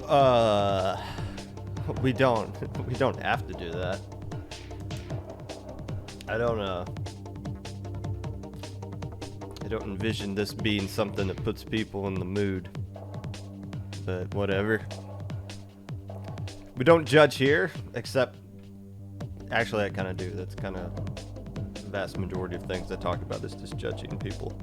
Uh, we don't have to do that. I don't envision this being something that puts people in the mood. But whatever. We don't judge here, except actually I kind of do. That's kind of the vast majority of things I talk about is just judging people.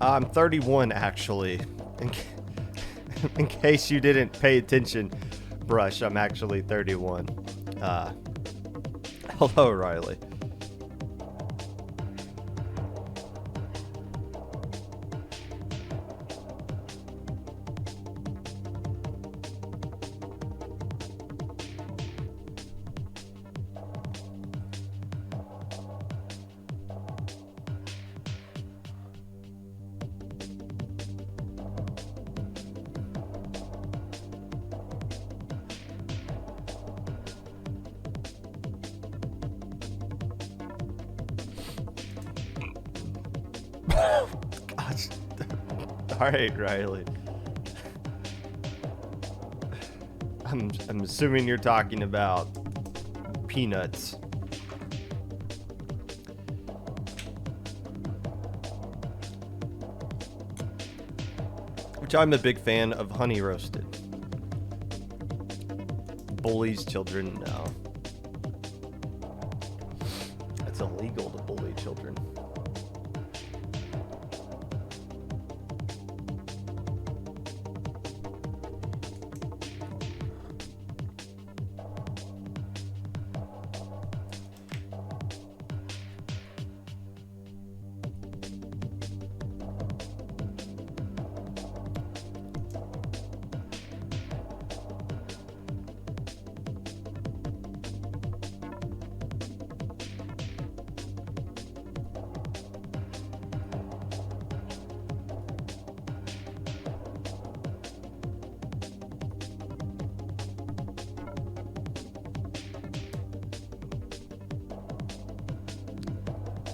I'm 31, actually. In case you didn't pay attention, Brush, I'm actually 31. Hello, Riley. Gosh. Alright, Riley. I'm assuming you're talking about peanuts. Which I'm a big fan of honey roasted. Bullies children, no. It's illegal to bully children.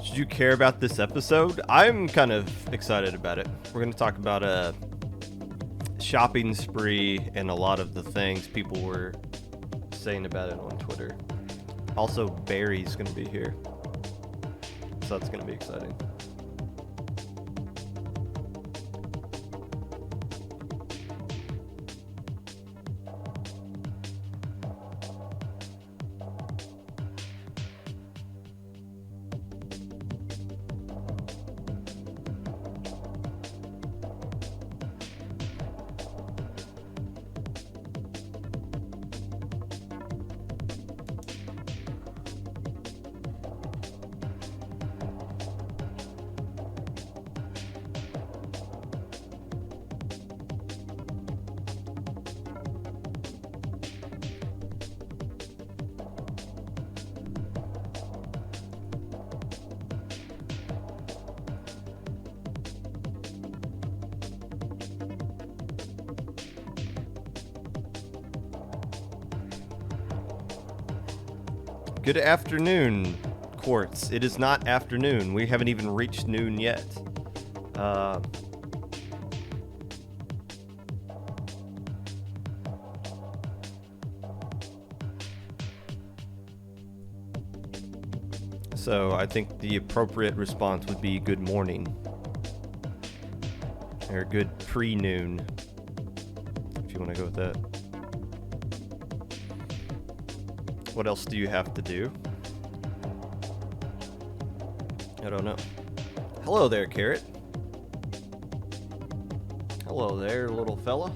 Did you care about this episode? I'm kind of excited about it. We're going to talk about a shopping spree and a lot of the things people were saying about it on Twitter. Also, Barry's going to be here. So that's going to be exciting. Good afternoon, Quartz. It is not afternoon. We haven't even reached noon yet. So I think the appropriate response would be good morning. Or good pre-noon, if you want to go with that. What else do you have to do? I don't know. Hello there, Carrot. Hello there, little fella.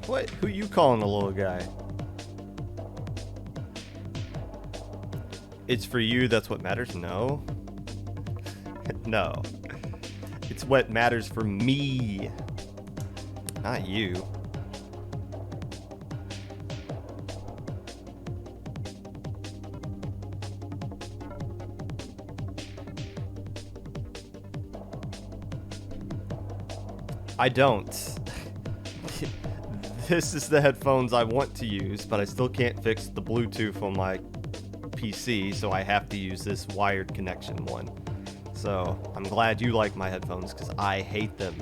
What? Who you calling a little guy? It's for you, that's what matters? No. No. It's what matters for me. Not you. I don't. This is the headphones I want to use, but I still can't fix the Bluetooth on my PC, so I have to use this wired connection one. So I'm glad you like my headphones, because I hate them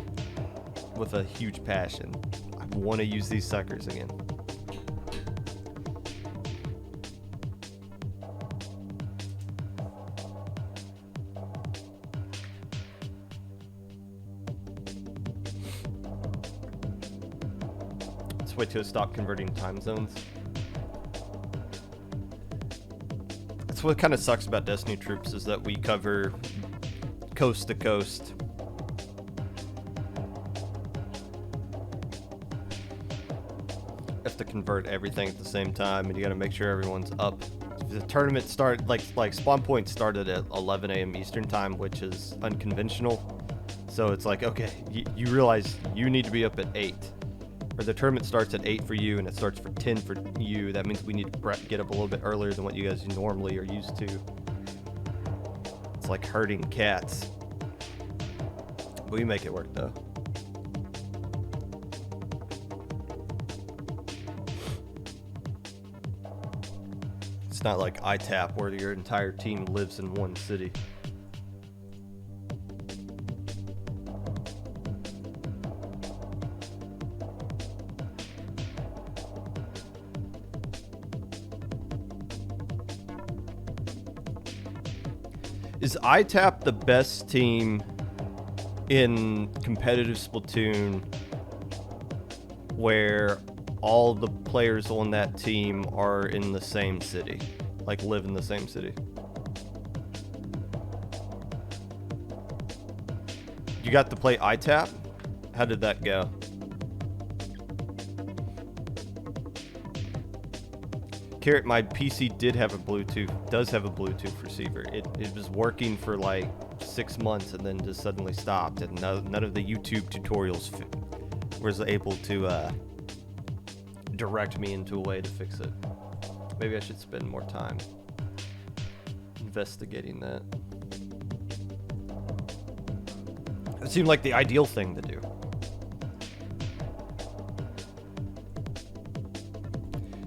with a huge passion. I want to use these suckers again. Wait till it stop converting time zones. That's what kind of sucks about Destiny Troops, is that we cover coast to coast. Have to convert everything at the same time, and you got to make sure everyone's up. The tournament started like spawn point started at 11 a.m. Eastern time, which is unconventional. So it's like, okay, you realize you need to be up at 8. Or the tournament starts at 8 for you, and it starts for 10 for you. That means we need to get up a little bit earlier than what you guys normally are used to. It's like herding cats. We make it work, though. It's not like ITAP, where your entire team lives in one city. Is ITAP the best team in competitive Splatoon where all the players on that team are in the same city? Like, live in the same city? You got to play ITAP? How did that go? Carrot, my PC does have a Bluetooth receiver. It was working for like 6 months and then just suddenly stopped, and none of the YouTube tutorials was able to direct me into a way to fix it. Maybe I should spend more time investigating that. It seemed like the ideal thing to do.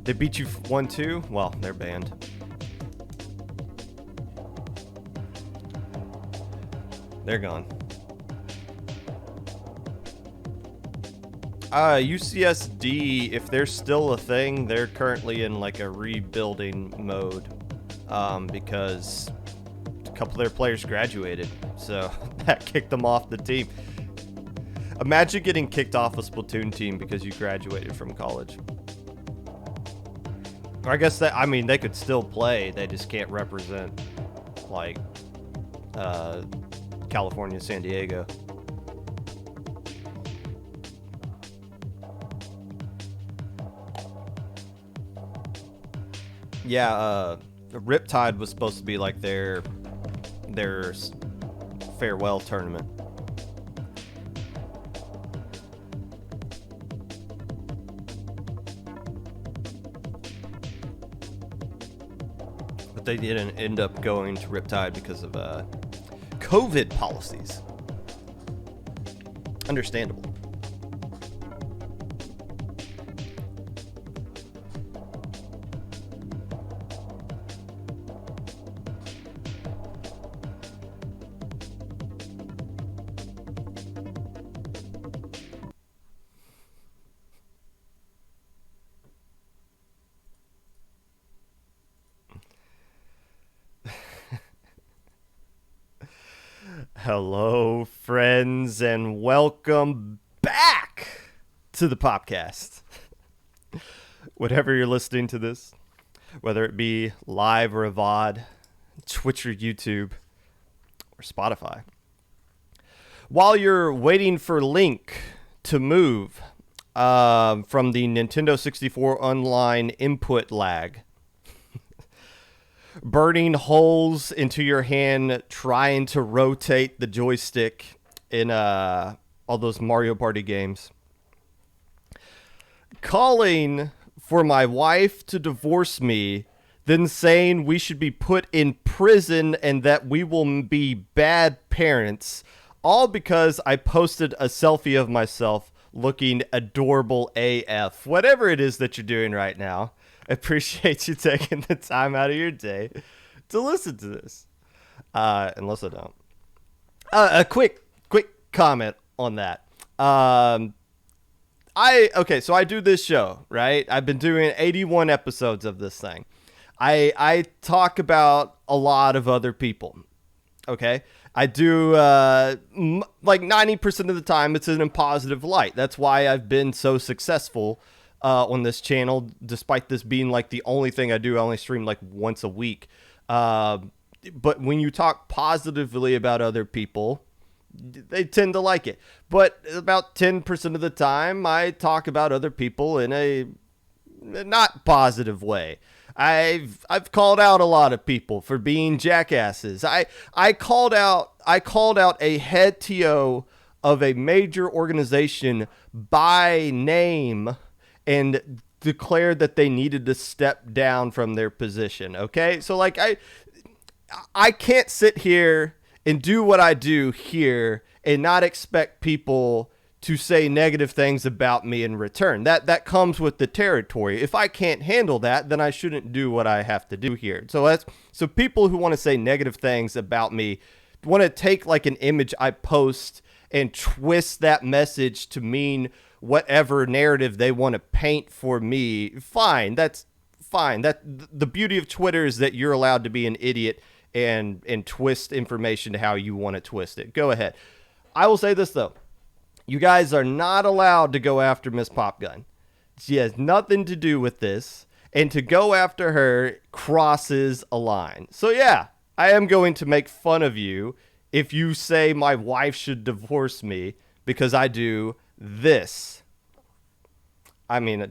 They beat you 1-2? Well, they're banned. They're gone. UCSD, if they're still a thing, they're currently in like a rebuilding mode, because a couple of their players graduated, so that kicked them off the team. Imagine getting kicked off a Splatoon team because you graduated from college. Or I guess that, I mean, they could still play, they just can't represent, like, California, San Diego. Yeah, Riptide was supposed to be like their farewell tournament. But they didn't end up going to Riptide because of COVID policies. Understandable. Hello, friends, and welcome back to the Popcast. Whatever you're listening to this, whether it be live or a VOD, Twitch or YouTube, or Spotify. While you're waiting for Link to move, from the Nintendo 64 Online input lag. Burning holes into your hand trying to rotate the joystick in all those Mario Party games. Calling for my wife to divorce me, then saying we should be put in prison and that we will be bad parents, all because I posted a selfie of myself looking adorable AF. Whatever it is that you're doing right now, I appreciate you taking the time out of your day to listen to this. Unless I don't. A quick comment on that. So I do this show, right? I've been doing 81 episodes of this thing. I talk about a lot of other people. Okay, I do like 90% of the time it's in a positive light. That's why I've been so successful on this channel, despite this being like the only thing I do. I only stream like once a week. But when you talk positively about other people, they tend to like it. But about 10% of the time, I talk about other people in a not positive way. I've called out a lot of people for being jackasses. I called out a head TO of a major organization by name and declared that they needed to step down from their position. Okay, so like I can't sit here and do what I do here and not expect people to say negative things about me in return. That comes with the territory. If I can't handle that, then I shouldn't do what I have to do here. So people who want to say negative things about me want to take like an image I post and twist that message to mean whatever narrative they want to paint for me. Fine, that's fine. That the beauty of Twitter is that you're allowed to be an idiot and twist information to how you want to twist it. Go ahead. I will say this though. You guys are not allowed to go after Miss Popgun. She has nothing to do with this. And to go after her crosses a line. So yeah, I am going to make fun of you if you say my wife should divorce me because I do this. I mean,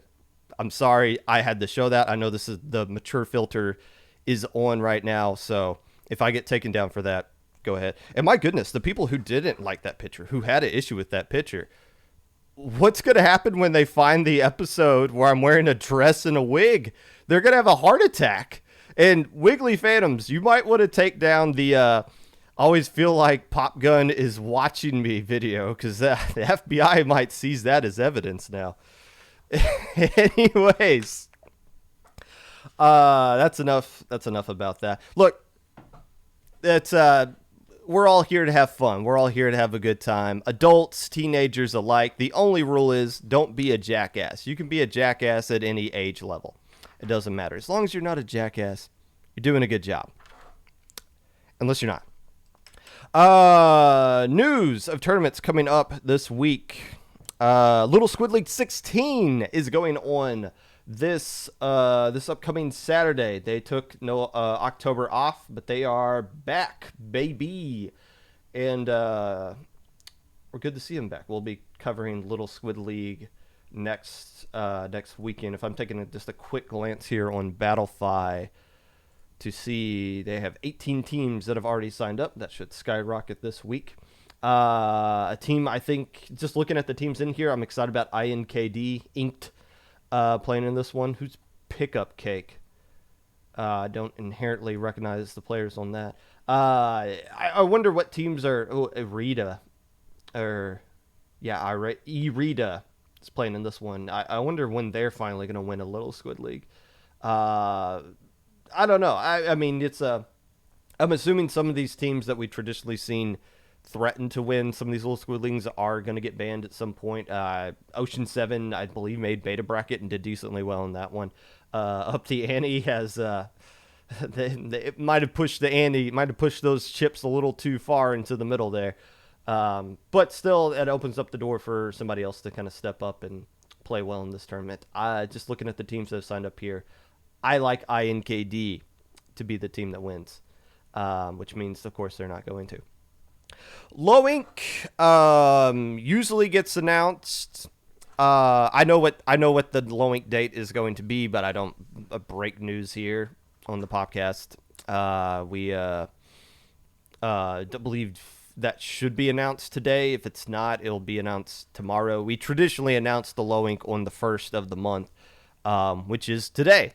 I'm sorry I had to show that. I know this is the mature filter is on right now. So if I get taken down for that, go ahead. And my goodness, the people who didn't like that picture, who had an issue with that picture, what's going to happen when they find the episode where I'm wearing a dress and a wig? They're going to have a heart attack. And Wiggly Phantoms, you might want to take down the always feel like Popgun is watching me video, because the FBI might seize that as evidence now. Anyways, that's enough about that. Look, it's we're all here to have fun. We're all here to have a good time. Adults, teenagers alike. The only rule is don't be a jackass. You can be a jackass at any age level. It doesn't matter. As long as you're not a jackass, you're doing a good job. Unless you're not. News of tournaments coming up this week. Little Squid League 16 is going on this upcoming Saturday. They took October off, but they are back, baby. And we're good to see them back. We'll be covering Little Squid League next weekend. If I'm taking just a quick glance here on Battlefy to see, they have 18 teams that have already signed up. That should skyrocket this week. A team, I think, just looking at the teams in here, I'm excited about INKD, Inked, playing in this one. Who's Pickup Cake? I don't inherently recognize the players on that. I wonder what teams are. Oh, Irida. Irida is playing in this one. I wonder when they're finally going to win a Little Squid League. I don't know. I mean, I'm assuming some of these teams that we've traditionally seen threaten to win some of these Little Squid Leagues are going to get banned at some point. Ocean 7, I believe, made beta bracket and did decently well in that one. Up the ante has they might have pushed the ante, might have pushed those chips a little too far into the middle there. But still, it opens up the door for somebody else to kind of step up and play well in this tournament. Just looking at the teams that have signed up here, I like INKD to be the team that wins, which means, of course, they're not going to. Low Ink usually gets announced I know what the Loink date is going to be, but I don't break news here on the podcast. We believe that should be announced today. If it's not, it'll be announced tomorrow. We traditionally announce the Loink on the first of the month, which is today.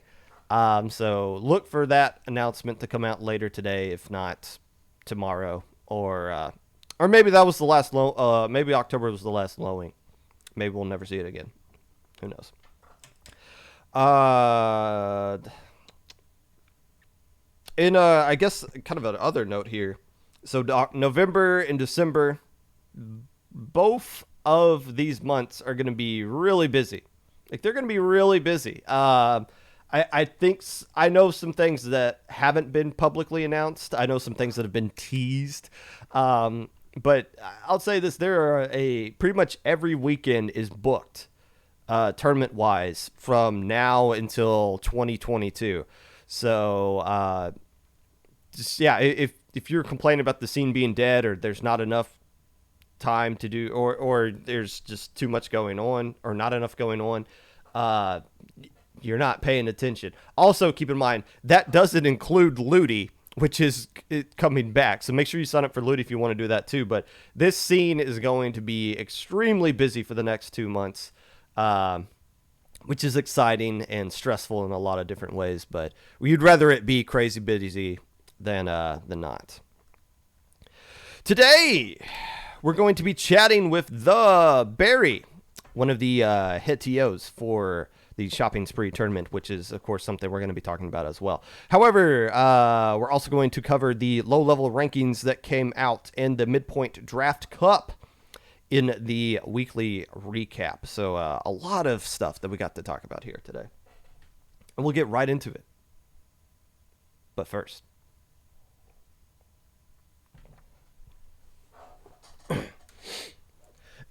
So look for that announcement to come out later today, if not tomorrow, or maybe that was the last maybe October was the last Loink. Maybe we'll never see it again. Who knows? I guess kind of an other note here. So November and December, both of these months are going to be really busy. Like, they're going to be really busy. I think I know some things that haven't been publicly announced. I know some things that have been teased. But I'll say this: there are pretty much every weekend is booked, tournament wise, from now until 2022. So, if you're complaining about the scene being dead, or there's not enough time to do, or there's just too much going on, or not enough going on, you're not paying attention. Also, keep in mind that doesn't include Ludi, which is coming back. So make sure you sign up for Ludi if you want to do that too. But this scene is going to be extremely busy for the next 2 months, which is exciting and stressful in a lot of different ways. But you'd rather it be crazy busy than not. Today, we're going to be chatting with the Barry, one of the head TOs for the Shopping Spree tournament, which is, of course, something we're going to be talking about as well. However, we're also going to cover the low-level rankings that came out in the Midpoint Draft Cup in the weekly recap. So a lot of stuff that we got to talk about here today. And we'll get right into it. But first,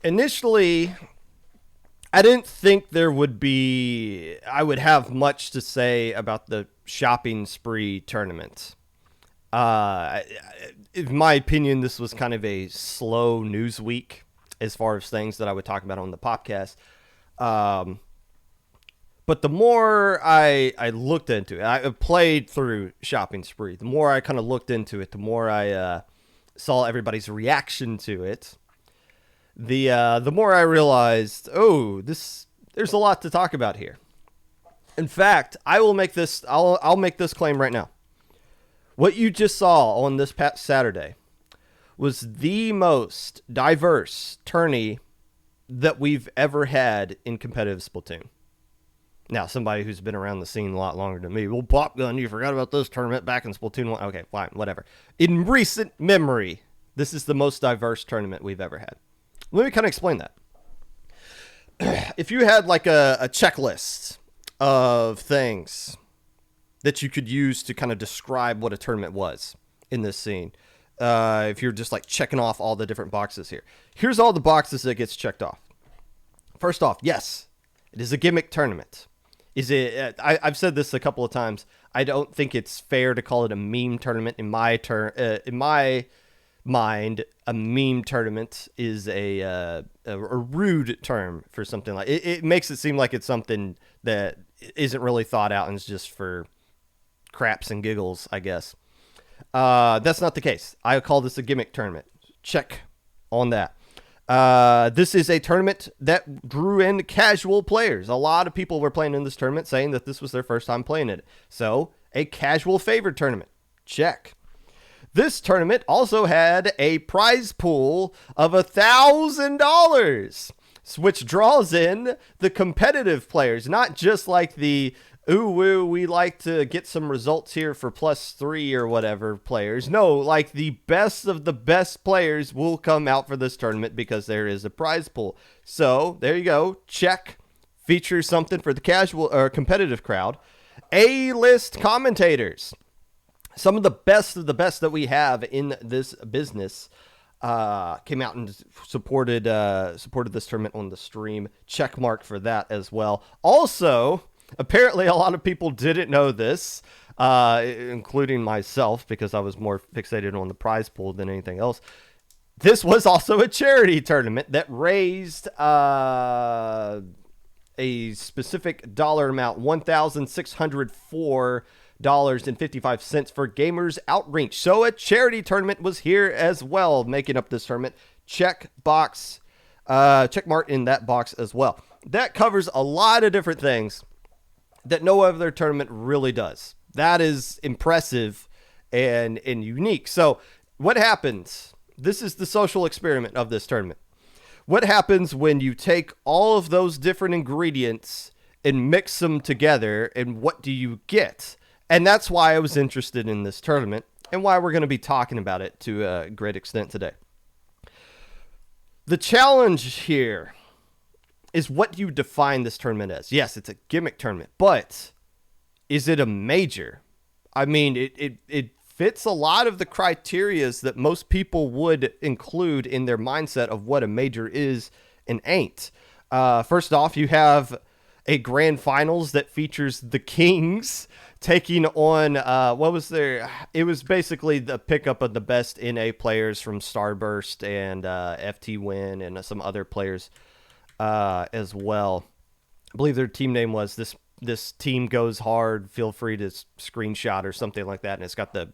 initially, I didn't think I would have much to say about the Shopping Spree tournament. In my opinion, this was kind of a slow news week as far as things that I would talk about on the podcast. But the more I looked into it, I played through Shopping Spree. The more I kind of looked into it, the more I saw everybody's reaction to it. The more I realized, there's a lot to talk about here. In fact, I'll make this claim right now. What you just saw on this past Saturday was the most diverse tourney that we've ever had in competitive Splatoon. Now, somebody who's been around the scene a lot longer than me, well, Popgun, you forgot about this tournament back in Splatoon 1. Okay, fine, whatever. In recent memory, this is the most diverse tournament we've ever had. Let me kind of explain that. If you had like a checklist of things that you could use to kind of describe what a tournament was in this scene, if you're just like checking off all the different boxes here, here's all the boxes that gets checked off. First off, yes, it is a gimmick tournament. Is it? I've said this a couple of times. I don't think it's fair to call it a meme tournament. In my mind, a meme tournament is a rude term for something like it. It makes it seem like it's something that isn't really thought out and is just for craps and giggles, I guess. That's not the case. I call this a gimmick tournament. Check on that. This is a tournament that drew in casual players. A lot of people were playing in this tournament saying that this was their first time playing it. So, a casual favored tournament. Check. This tournament also had a prize pool of $1,000, which draws in the competitive players, not just like the, we like to get some results here for +3 or whatever players. No, like the best of the best players will come out for this tournament because there is a prize pool. So there you go. Check. Feature something for the casual or competitive crowd. A-list commentators. Some of the best that we have in this business came out and supported this tournament on the stream. Check mark for that as well. Also, apparently a lot of people didn't know this, including myself, because I was more fixated on the prize pool than anything else. This was also a charity tournament that raised a specific dollar amount, $1,604.55 for Gamers Outreach. So a charity tournament was here as well, making up this tournament. Check mark in that box as well. That covers a lot of different things that no other tournament really does. That is impressive and unique. So what happens? This is the social experiment of this tournament. What happens when you take all of those different ingredients and mix them together, and what do you get? And that's why I was interested in this tournament and why we're going to be talking about it to a great extent today. The challenge here is, what do you define this tournament as? Yes, it's a gimmick tournament, but is it a major? I mean, it fits a lot of the criterias that most people would include in their mindset of what a major is and ain't. First off, you have a grand finals that features the Kings taking on, it was basically the pickup of the best NA players from Starburst and FT Win and some other players as well. I believe their team name was this team goes hard. Feel free to screenshot or something like that. And it's got the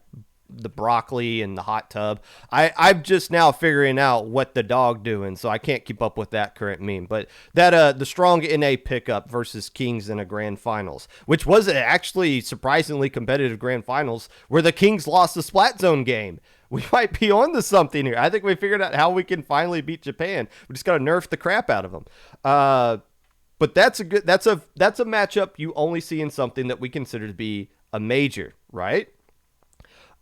broccoli and the hot tub. I'm just now figuring out what the dog doing, so I can't keep up with that current meme. But that the strong NA pickup versus Kings in a grand finals, which was actually surprisingly competitive grand finals, where the Kings lost the Splat Zone game. We might be on to something here. I think we figured out how we can finally beat Japan. We just got to nerf the crap out of them. But that's a matchup you only see in something that we consider to be a major, right?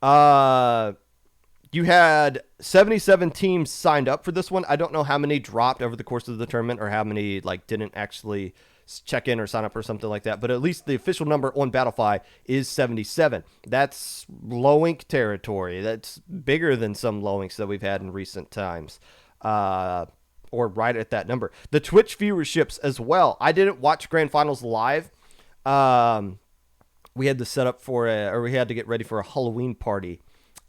You had 77 teams signed up for this one. I don't know how many dropped over the course of the tournament or how many didn't actually check in or sign up or something like that. But at least the official number on Battlefy is 77. That's low ink territory. That's bigger than some low inks that we've had in recent times. Or right at that number. The Twitch viewerships as well. I didn't watch Grand Finals live. We had to set up we had to get ready for a Halloween party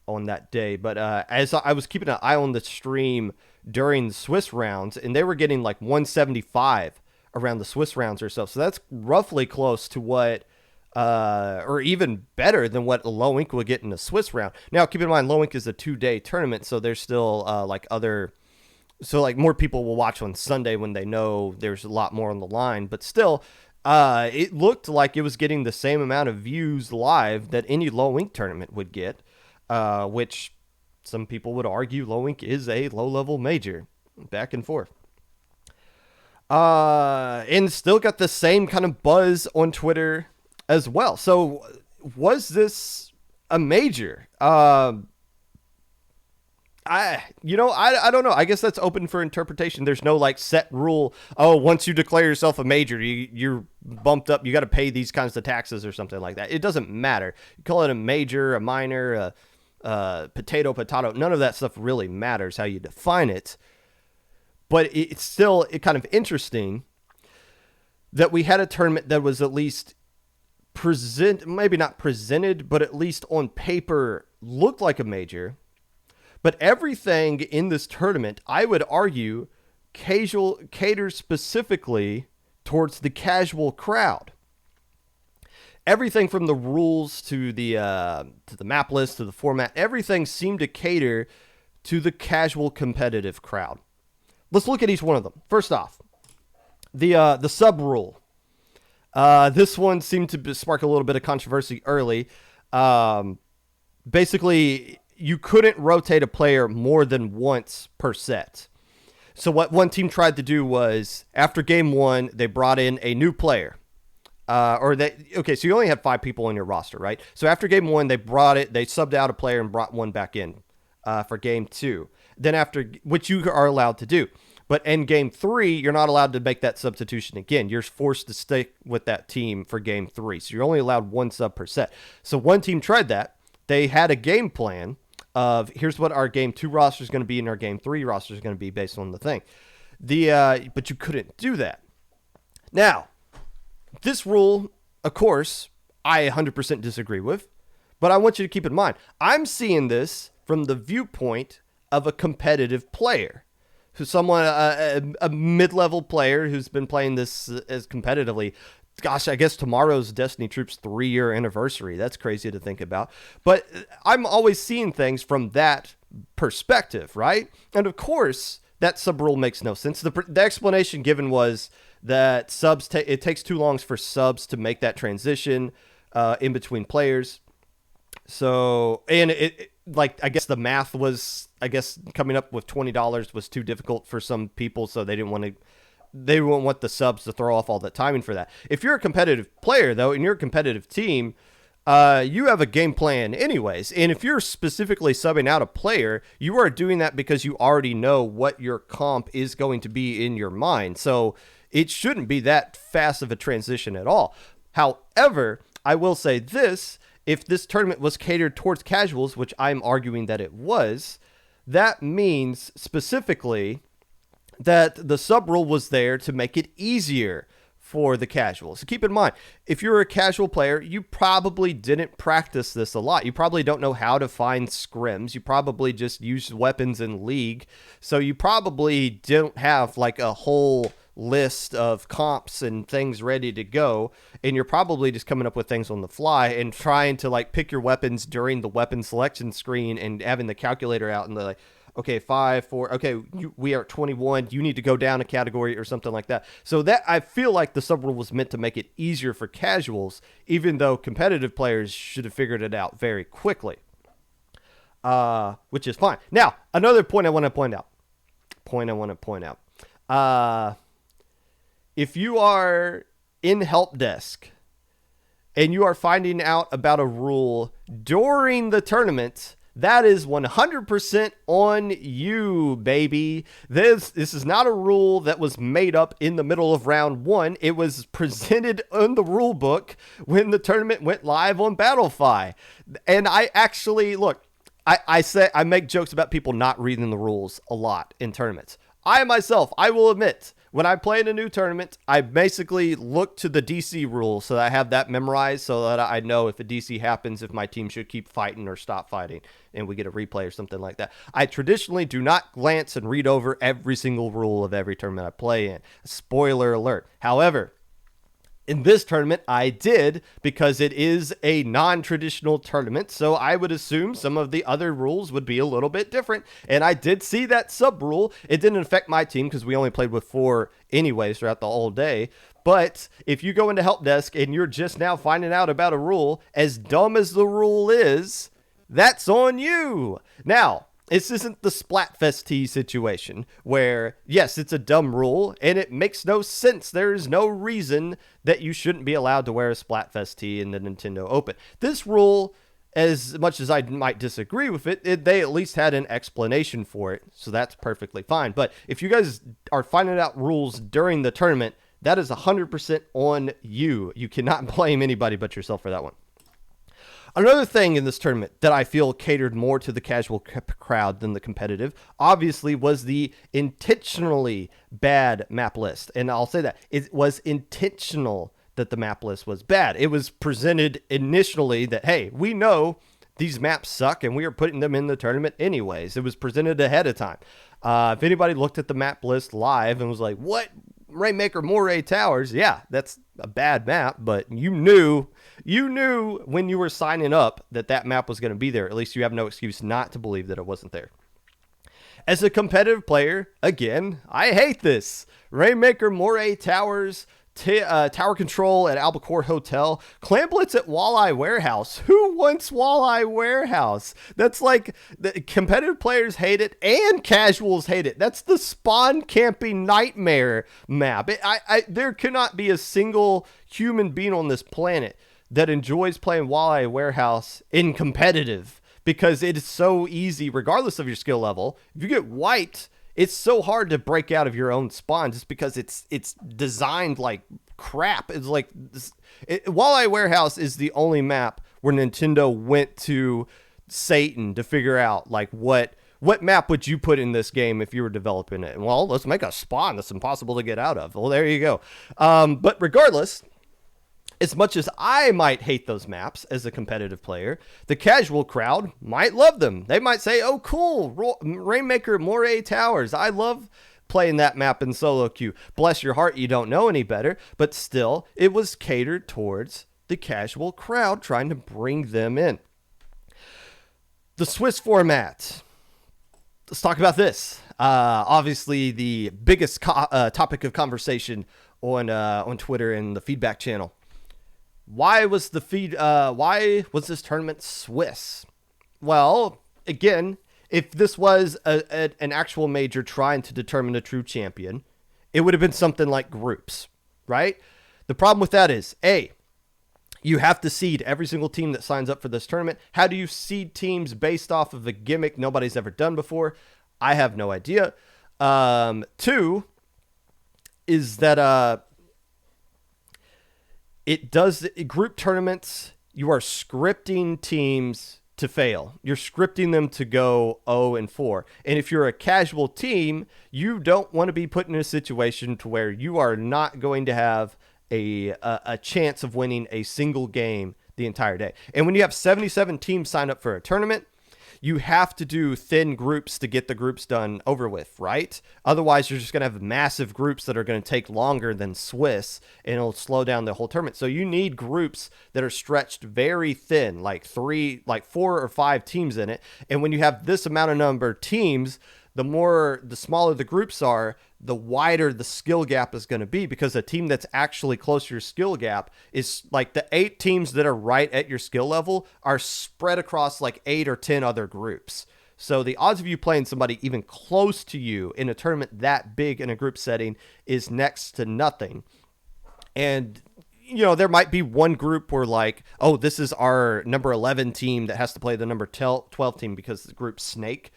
on that day. But as I was keeping an eye on the stream during the Swiss rounds, and they were getting 175 around the Swiss rounds or so. So that's roughly close to what, or even better than what a low ink would get in a Swiss round. Now, keep in mind, low ink is a 2-day tournament, so there's still more people will watch on Sunday when they know there's a lot more on the line. But still, it looked like it was getting the same amount of views live that any low ink tournament would get, which some people would argue low ink is a low-level major. Back and forth. And still got the same kind of buzz on Twitter as well. So was this a major? I don't know. I guess that's open for interpretation. There's no set rule. Oh, once you declare yourself a major, you're bumped up. You got to pay these kinds of taxes or something like that. It doesn't matter. You call it a major, a minor, potato. None of that stuff really matters how you define it. But it's still kind of interesting that we had a tournament that was at least maybe not presented, but at least on paper looked like a major. But everything in this tournament, I would argue, caters specifically towards the casual crowd. Everything from the rules to the map list to the format, everything seemed to cater to the casual competitive crowd. Let's look at each one of them. First off, the sub rule. This one seemed to spark a little bit of controversy early. Basically, you couldn't rotate a player more than once per set. So what one team tried to do was, after game one, they brought in a new player. So you only had 5 people on your roster, right? So after game one, they subbed out a player and brought one back in for game 2. Then which you are allowed to do. But in game 3, you're not allowed to make that substitution again. You're forced to stick with that team for game 3. So you're only allowed 1 sub per set. So one team tried that. They had a game plan of, here's what our game 2 roster is going to be and our game 3 roster is going to be based on the thing. But you couldn't do that. Now, this rule, of course, I 100% disagree with, but I want you to keep in mind, I'm seeing this from the viewpoint of a competitive player, who's someone, a mid-level player who's been playing this as competitively. Gosh, I guess tomorrow's Destiny Troops 3-year anniversary. That's crazy to think about. But I'm always seeing things from that perspective, right? And of course, that sub rule makes no sense. The explanation given was that subs it takes too long for subs to make that transition in between players. So, and it like, I guess the math was, I guess coming up with $20 was too difficult for some people, so they didn't want the subs to throw off all the timing for that. If you're a competitive player, though, and you're a competitive team, you have a game plan anyways. And if you're specifically subbing out a player, you are doing that because you already know what your comp is going to be in your mind. So it shouldn't be that fast of a transition at all. However, I will say this, if this tournament was catered towards casuals, which I'm arguing that it was, that means specifically that the sub rule was there to make it easier for the casuals. So keep in mind, if you're a casual player, you probably didn't practice this a lot. You probably don't know how to find scrims. You probably just use weapons in League. So you probably don't have like a whole list of comps and things ready to go, and you're probably just coming up with things on the fly and trying to like pick your weapons during the weapon selection screen and having the calculator out and they're like, okay, 5, 4, okay, we are at 21, you need to go down a category or something like that. So that, I feel like the sub rule was meant to make it easier for casuals, even though competitive players should have figured it out very quickly, which is fine. Now, another point I want to point out. If you are in help desk and you are finding out about a rule during the tournament, that is 100% on you, baby. This is not a rule that was made up in the middle of round 1. It was presented in the rule book when the tournament went live on Battlefy. And I actually, look, I make jokes about people not reading the rules a lot in tournaments. I will admit, when I play in a new tournament, I basically look to the DC rules so that I have that memorized so that I know if a DC happens, if my team should keep fighting or stop fighting, and we get a replay or something like that. I traditionally do not glance and read over every single rule of every tournament I play in. Spoiler alert. However, in this tournament, I did, because it is a non-traditional tournament, so I would assume some of the other rules would be a little bit different, and I did see that sub-rule. It didn't affect my team, because we only played with 4 anyways throughout the whole day, but if you go into help desk and you're just now finding out about a rule, as dumb as the rule is, that's on you. Now, this isn't the Splatfest T situation where, yes, it's a dumb rule and it makes no sense. There is no reason that you shouldn't be allowed to wear a Splatfest T in the Nintendo Open. This rule, as much as I might disagree with it, they at least had an explanation for it, so that's perfectly fine. But if you guys are finding out rules during the tournament, that is 100% on you. You cannot blame anybody but yourself for that one. Another thing in this tournament that I feel catered more to the casual crowd than the competitive, obviously, was the intentionally bad map list. And I'll say that. It was intentional that the map list was bad. It was presented initially that, hey, we know these maps suck and we are putting them in the tournament anyways. It was presented ahead of time. If anybody looked at the map list live and was like, what? Rainmaker Moray Towers? Yeah, that's a bad map, but you knew when you were signing up that map was going to be there. At least you have no excuse not to believe that it wasn't there. As a competitive player, again, I hate this. Rainmaker Moray Towers, Tower Control at Albacore Hotel, Clan Blitz at Walleye Warehouse. Who wants Walleye Warehouse? That's like, the competitive players hate it and casuals hate it. That's the spawn camping nightmare map. There cannot be a single human being on this planet that enjoys playing Walleye Warehouse in competitive, because it is so easy, regardless of your skill level. If you get wiped, it's so hard to break out of your own spawn just because it's designed like crap. It's like Walleye Warehouse is the only map where Nintendo went to Satan to figure out like what map would you put in this game if you were developing it? And, well, let's make a spawn that's impossible to get out of. Well, there you go. But regardless, As much as I might hate those maps as a competitive player, the casual crowd might love them. They might say, oh, cool, Rainmaker Moray Towers. I love playing that map in solo queue. Bless your heart, you don't know any better. But still, it was catered towards the casual crowd, trying to bring them in. The Swiss format. Let's talk about this. Obviously, the biggest topic of conversation on Twitter and the feedback channel. Why was this tournament Swiss? Well, again, if this was an actual major trying to determine a true champion, it would have been something like groups, right? The problem with that is, A, you have to seed every single team that signs up for this tournament. How do you seed teams based off of a gimmick nobody's ever done before? I have no idea. Two is that group tournaments, you are scripting teams to fail. You're scripting them to go 0-4. And if you're a casual team, you don't want to be put in a situation to where you are not going to have a chance of winning a single game the entire day. And when you have 77 teams sign up for a tournament, you have to do thin groups to get the groups done over with, right? Otherwise, you're just going to have massive groups that are going to take longer than Swiss, and it'll slow down the whole tournament. So you need groups that are stretched very thin, like 4 or 5 teams in it. And when you have this amount of number of teams, the smaller the groups are, the wider the skill gap is going to be, because a team that's actually close to your skill gap is like the 8 teams that are right at your skill level are spread across like 8 or 10 other groups. So the odds of you playing somebody even close to you in a tournament that big in a group setting is next to nothing. And there might be one group where like, oh, this is our number 11 team that has to play the number 12 team because the group's snake.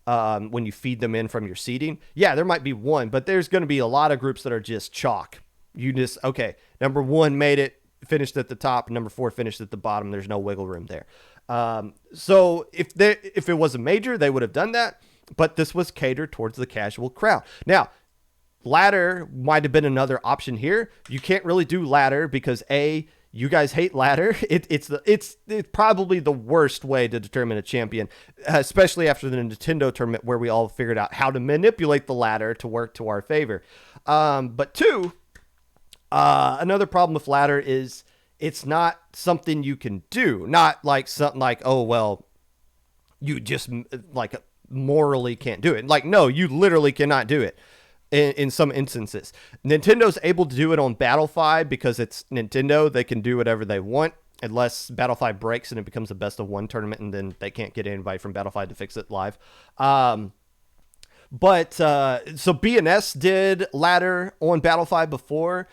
When you feed them in from your seeding. Yeah, there might be one, but there's going to be a lot of groups that are just chalk. Okay, number 1 made it, finished at the top, number 4 finished at the bottom. There's no wiggle room there. So if it was a major, they would have done that, but this was catered towards the casual crowd. Now, ladder might have been another option here. You can't really do ladder because you guys hate ladder. It's probably the worst way to determine a champion, especially after the Nintendo tournament where we all figured out how to manipulate the ladder to work to our favor. But 2, another problem with ladder is it's not something you can do. Not like something like, oh, well, you just like morally can't do it. Like, no, you literally cannot do it. In some instances, Nintendo's able to do it on Battle 5 because it's Nintendo. They can do whatever they want unless Battle 5 breaks and it becomes a best of 1 tournament, and then they can't get anybody from Battle 5 to fix it live. So BNS did ladder on Battle 5 before,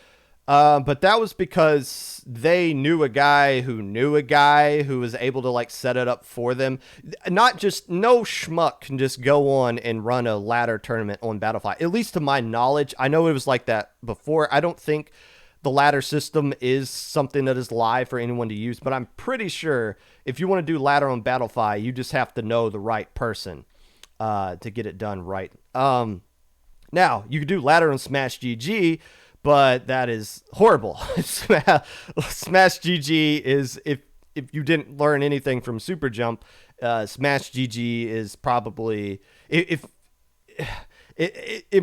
but that was because they knew a guy who was able to like set it up for them. Not just no schmuck can just go on and run a ladder tournament on Battle 5. At least to my knowledge, I know it was like that before. I don't think the ladder system is something that is live for anyone to use, but I'm pretty sure if you want to do ladder on Battle 5, you just have to know the right person to get it done right. Now you could do ladder on Smash GG, but that is horrible. Smash GG is, if you didn't learn anything from Super Jump, Smash GG is probably, it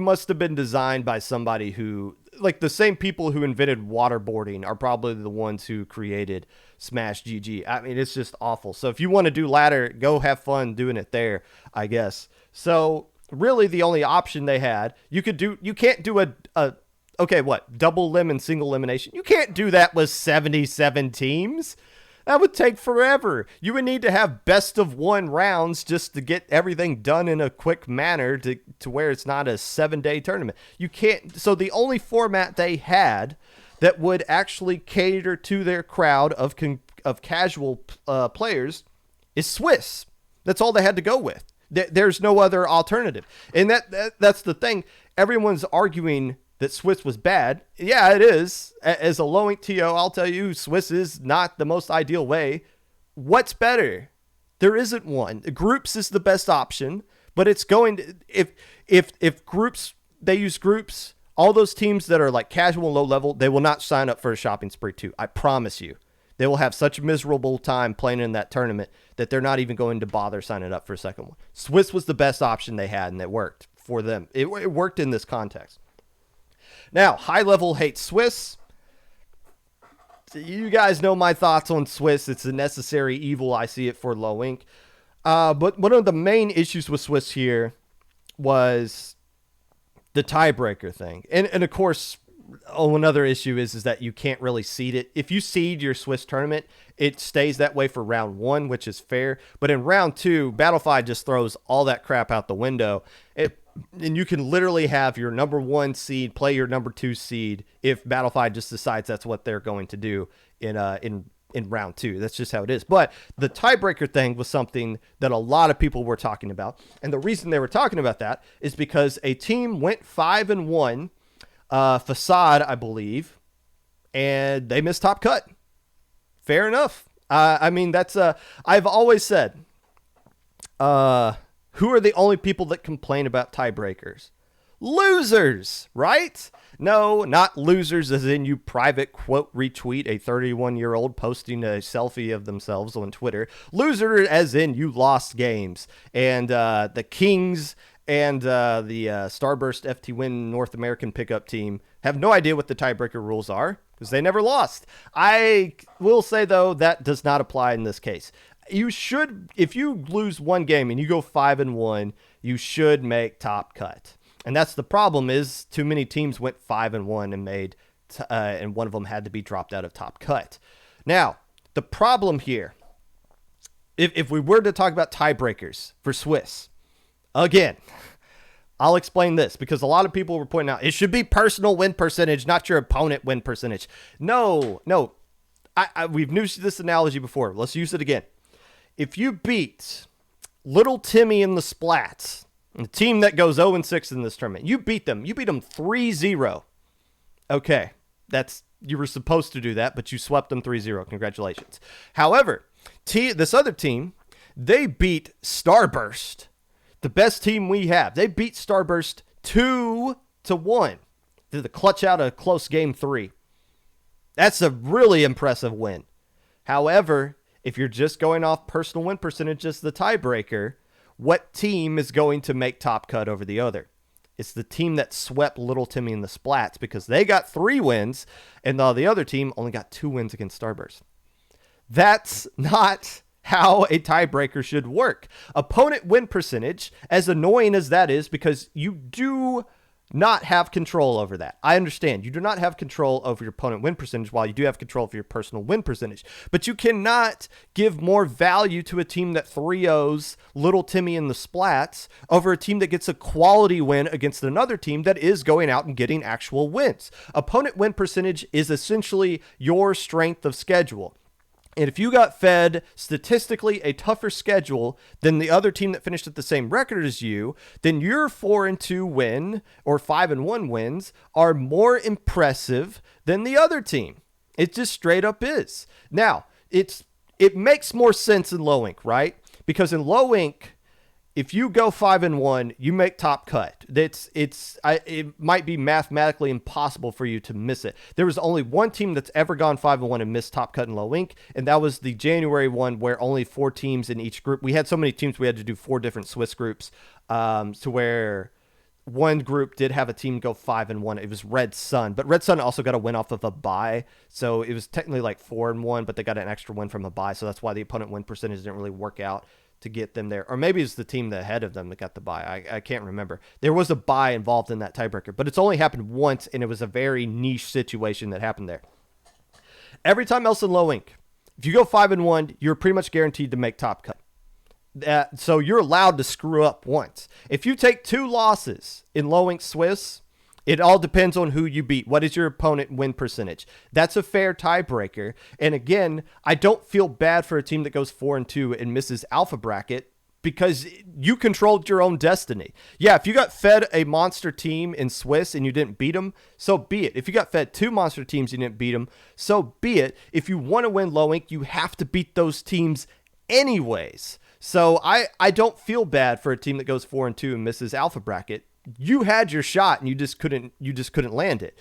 must have been designed by somebody who, like the same people who invented waterboarding are probably the ones who created Smash GG. I mean, it's just awful. So if you want to do ladder, go have fun doing it there, I guess. So really the only option they had, you can't do double limb single elimination. You can't do that with 77 teams. That would take forever. You would need to have best of 1 rounds just to get everything done in a quick manner to where it's not a 7-day tournament. You can't. So the only format they had that would actually cater to their crowd of casual players is Swiss. That's all they had to go with. There's no other alternative. And that's the thing. Everyone's arguing that Swiss was bad. Yeah, it is. As a low-ink TO, I'll tell you, Swiss is not the most ideal way. What's better? There isn't one. Groups is the best option, but it's going to, if groups, they use groups all those teams that are like casual and low level, they will not sign up for a shopping spree 2. I promise you. They will have such a miserable time playing in that tournament that they're not even going to bother signing up for a second one. Swiss was the best option they had, and it worked for them. It worked in this context. Now, high level hates Swiss. You guys know my thoughts on Swiss. It's a necessary evil. I see it for low ink. But one of the main issues with Swiss here was the tiebreaker thing. And of course, another issue is that you can't really seed it. If you seed your Swiss tournament, it stays that way for round 1, which is fair. But in round 2, Battlefied just throws all that crap out the window. And you can literally have your number 1 seed play your number 2 seed if Battlefied just decides that's what they're going to do in round 2. That's just how it is. But the tiebreaker thing was something that a lot of people were talking about. And the reason they were talking about that is because a team went 5-1, Facade, I believe, and they missed top cut. Fair enough. I mean, that's I've always said, who are the only people that complain about tiebreakers? Losers, right? No, not losers as in you private quote retweet a 31-year-old posting a selfie of themselves on Twitter. Loser as in you lost games. And the Kings and the Starburst FT Win North American pickup team have no idea what the tiebreaker rules are because they never lost. I will say, though, that does not apply in this case. You should, if you lose one game and you go 5-1, you should make top cut. And that's the problem is too many teams went 5-1 and made, and one of them had to be dropped out of top cut. Now, the problem here, if we were to talk about tiebreakers for Swiss, again, I'll explain this because a lot of people were pointing out it should be personal win percentage, not your opponent win percentage. No, we've used this analogy before. Let's use it again. If you beat Little Timmy in the Splats, the team that goes 0-6 in this tournament, you beat them 3-0. Okay, you were supposed to do that, but you swept them 3-0. Congratulations. However, this other team, they beat Starburst, the best team we have. They beat Starburst 2-1. Did the clutch out a close game 3. That's a really impressive win. However, if you're just going off personal win percentage as the tiebreaker, what team is going to make top cut over the other? It's the team that swept Little Timmy in the Splats because they got 3 wins and the other team only got 2 wins against Starburst. That's not how a tiebreaker should work. Opponent win percentage, as annoying as that is, because you do not have control over that. I understand. You do not have control over your opponent win percentage while you do have control over your personal win percentage. But you cannot give more value to a team that 3-0s Little Timmy in the Splats over a team that gets a quality win against another team that is going out and getting actual wins. Opponent win percentage is essentially your strength of schedule. And if you got fed statistically a tougher schedule than the other team that finished at the same record as you, then your 4-2 win or 5-1 wins are more impressive than the other team. It just straight up is. Now, it makes more sense in low ink, right? Because in low ink, if you go 5-1, you make top cut. It might be mathematically impossible for you to miss it. There was only one team that's ever gone 5-1 and missed top cut in low ink, and that was the January one where only 4 teams in each group. We had so many teams we had to do 4 different Swiss groups, to where one group did have a team go 5-1. It was Red Sun, but Red Sun also got a win off of a bye, so it was technically like 4-1, but they got an extra win from a bye, so that's why the opponent win percentage didn't really work out to get them there. Or maybe it's the team ahead of them that got the bye. I can't remember. There was a bye involved in that tiebreaker, but it's only happened once, and it was a very niche situation that happened there. Every time else in low ink, if you go 5-1, you're pretty much guaranteed to make top cut. So you're allowed to screw up once. If you take 2 losses in low ink Swiss, it all depends on who you beat. What is your opponent win percentage? That's a fair tiebreaker. And again, I don't feel bad for a team that goes 4-2 and misses alpha bracket because you controlled your own destiny. Yeah, if you got fed a monster team in Swiss and you didn't beat them, so be it. If you got fed 2 monster teams and you didn't beat them, so be it. If you want to win low ink, you have to beat those teams anyways. So I don't feel bad for a team that goes 4-2 and misses alpha bracket. you had your shot and you just couldn't land it.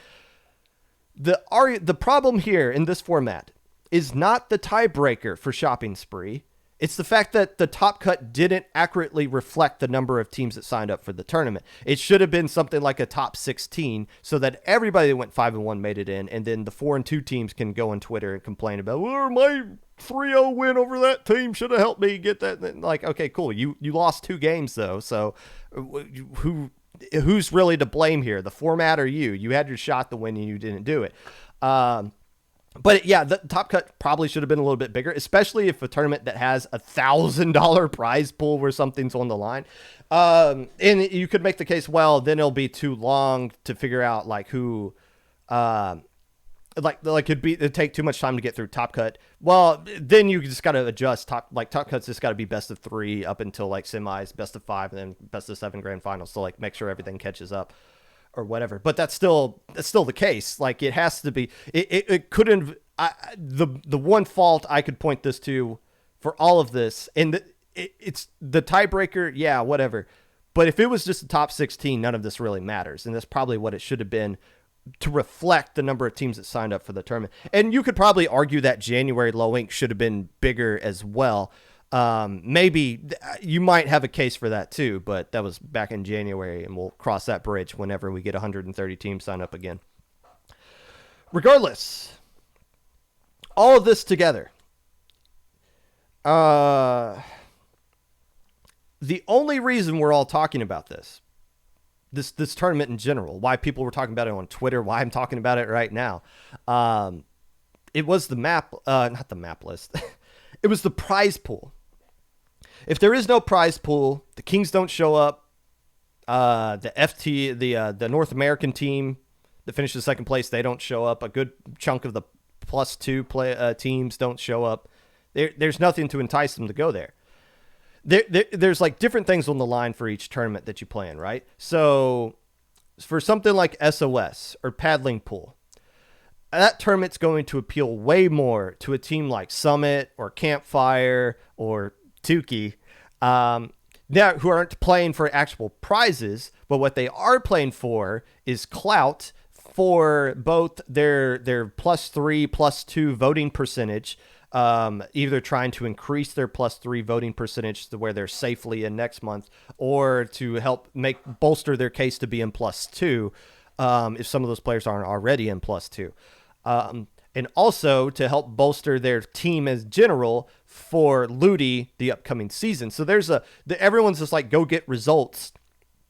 The problem here in this format is not the tiebreaker for Shopping Spree. It's the fact that the top cut didn't accurately reflect the number of teams that signed up for the tournament. It should have been something like a top 16 so that everybody that went 5-1 made it in, and then the 4-2 teams can go on Twitter and complain about, well, my 3-0 win over that team should have helped me get that. Like, okay, cool. You lost 2 games though, so who's really to blame here? The format or you? You had your shot to win and you didn't do it. But yeah, the top cut probably should have been a little bit bigger, especially if a tournament that has $1,000 prize pool where something's on the line. And you could make the case, well, then it'll be too long to figure out like who, it'd take too much time to get through top cut. Well, then you just got to adjust top cuts just got to be best of 3 up until like semis, best of 5, and then best of 7 grand finals. So like make sure everything catches up. Or whatever, but that's still the case. Like it has to be. It couldn't. The one fault I could point this to for all of this, and it's the tiebreaker. Yeah, whatever. But if it was just the top 16, none of this really matters, and that's probably what it should have been to reflect the number of teams that signed up for the tournament. And you could probably argue that January low ink should have been bigger as well. Maybe you might have a case for that too, but that was back in January, and we'll cross that bridge whenever we get 130 teams sign up again. Regardless, all of this together, the only reason we're all talking about this tournament in general, why people were talking about it on Twitter, why I'm talking about it right now, it was the map, not the map list. It was the prize pool. If there is no prize pool, the Kings don't show up. The North American team that finishes second place, they don't show up. A good chunk of the +2 teams don't show up. There's nothing to entice them to go there. There's like different things on the line for each tournament that you play in, right? So for something like SOS or paddling pool, that tournament's going to appeal way more to a team like Summit or Campfire or Tukey, now who aren't playing for actual prizes, but what they are playing for is clout for both their +3, +2 voting percentage, either trying to increase their +3 voting percentage to where they're safely in next month, or to help bolster their case to be in +2, if some of those players aren't already in +2. And also to help bolster their team as general for Ludi the upcoming season. So everyone's just like, go get results.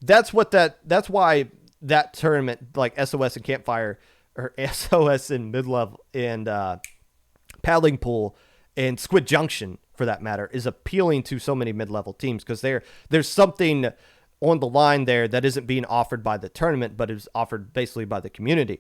That's why that tournament, like SOS and Campfire, or SOS and mid-level and paddling pool and Squid Junction for that matter, is appealing to so many mid-level teams, because there's something on the line there that isn't being offered by the tournament, but is offered basically by the community.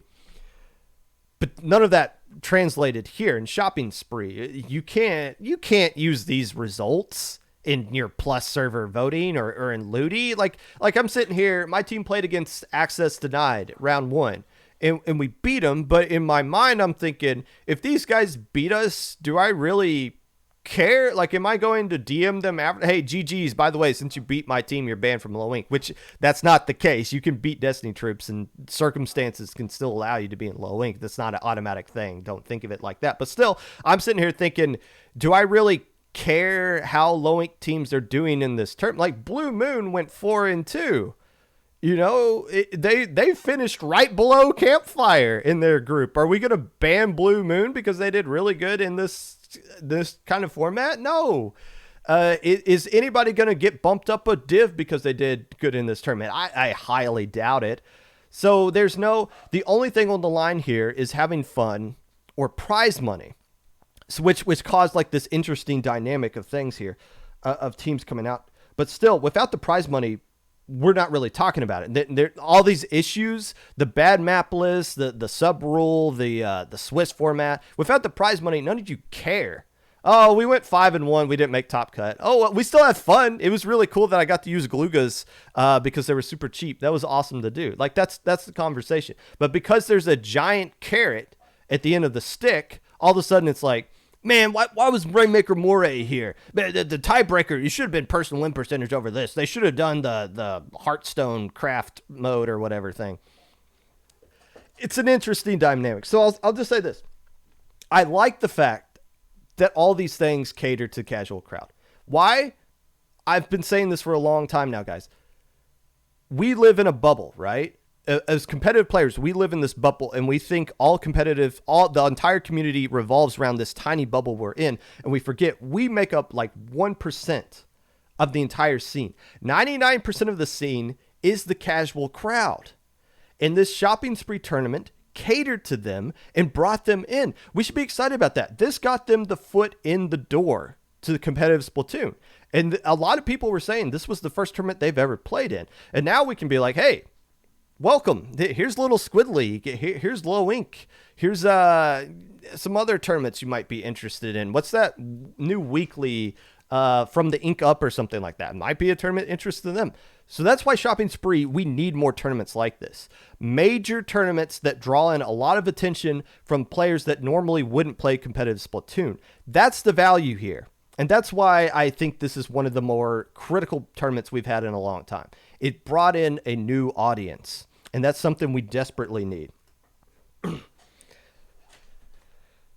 But none of that translated here in Shopping Spree. You can't use these results in your plus server voting or in Ludi. Like I'm sitting here, my team played against Access Denied round 1, and we beat them. But in my mind, I'm thinking, if these guys beat us, do I really care? Like, am I going to DM them after, hey, GG's, by the way, since you beat my team, you're banned from low ink? Which that's not the case. You can beat Destiny troops, and circumstances can still allow you to be in low ink. That's not an automatic thing. Don't think of it like that. But still, I'm sitting here thinking, do I really care how low ink teams are doing in this term? Like, Blue Moon went 4-2. You know, they finished right below Campfire in their group. Are we going to ban Blue Moon because they did really good in this kind of format? No. Is anybody going to get bumped up a div because they did good in this tournament? I highly doubt it. So the only thing on the line here is having fun or prize money. So which caused like this interesting dynamic of things here, of teams coming out. But still, without the prize money, we're not really talking about it. All these issues, the bad map list, the sub rule, the Swiss format. Without the prize money, none of you care. Oh, we went 5-1. We didn't make top cut. Oh, well, we still had fun. It was really cool that I got to use Glugas because they were super cheap. That was awesome to do. Like, that's the conversation. But because there's a giant carrot at the end of the stick, all of a sudden it's like, Man, why was Rainmaker Moray here? The tiebreaker, you should have been personal win percentage over this. They should have done the Hearthstone craft mode or whatever thing. It's an interesting dynamic. So I'll just say this. I like the fact that all these things cater to casual crowd. Why? I've been saying this for a long time now, guys. We live in a bubble, right? As competitive players, we live in this bubble, and we think the entire community revolves around this tiny bubble we're in, and we forget we make up like 1% of the entire scene. 99% of the scene is the casual crowd. And this shopping spree tournament catered to them and brought them in. We should be excited about that. This got them the foot in the door to the competitive Splatoon. And a lot of people were saying this was the first tournament they've ever played in. And now we can be like, hey, welcome. Here's Little Squiddly. Here's Low Ink. Here's some other tournaments you might be interested in. What's that new weekly from the Ink Up or something like that? It might be a tournament interested in them. So that's why Shopping Spree, we need more tournaments like this. Major tournaments that draw in a lot of attention from players that normally wouldn't play competitive Splatoon. That's the value here. And that's why I think this is one of the more critical tournaments we've had in a long time. It brought in a new audience, and that's something we desperately need.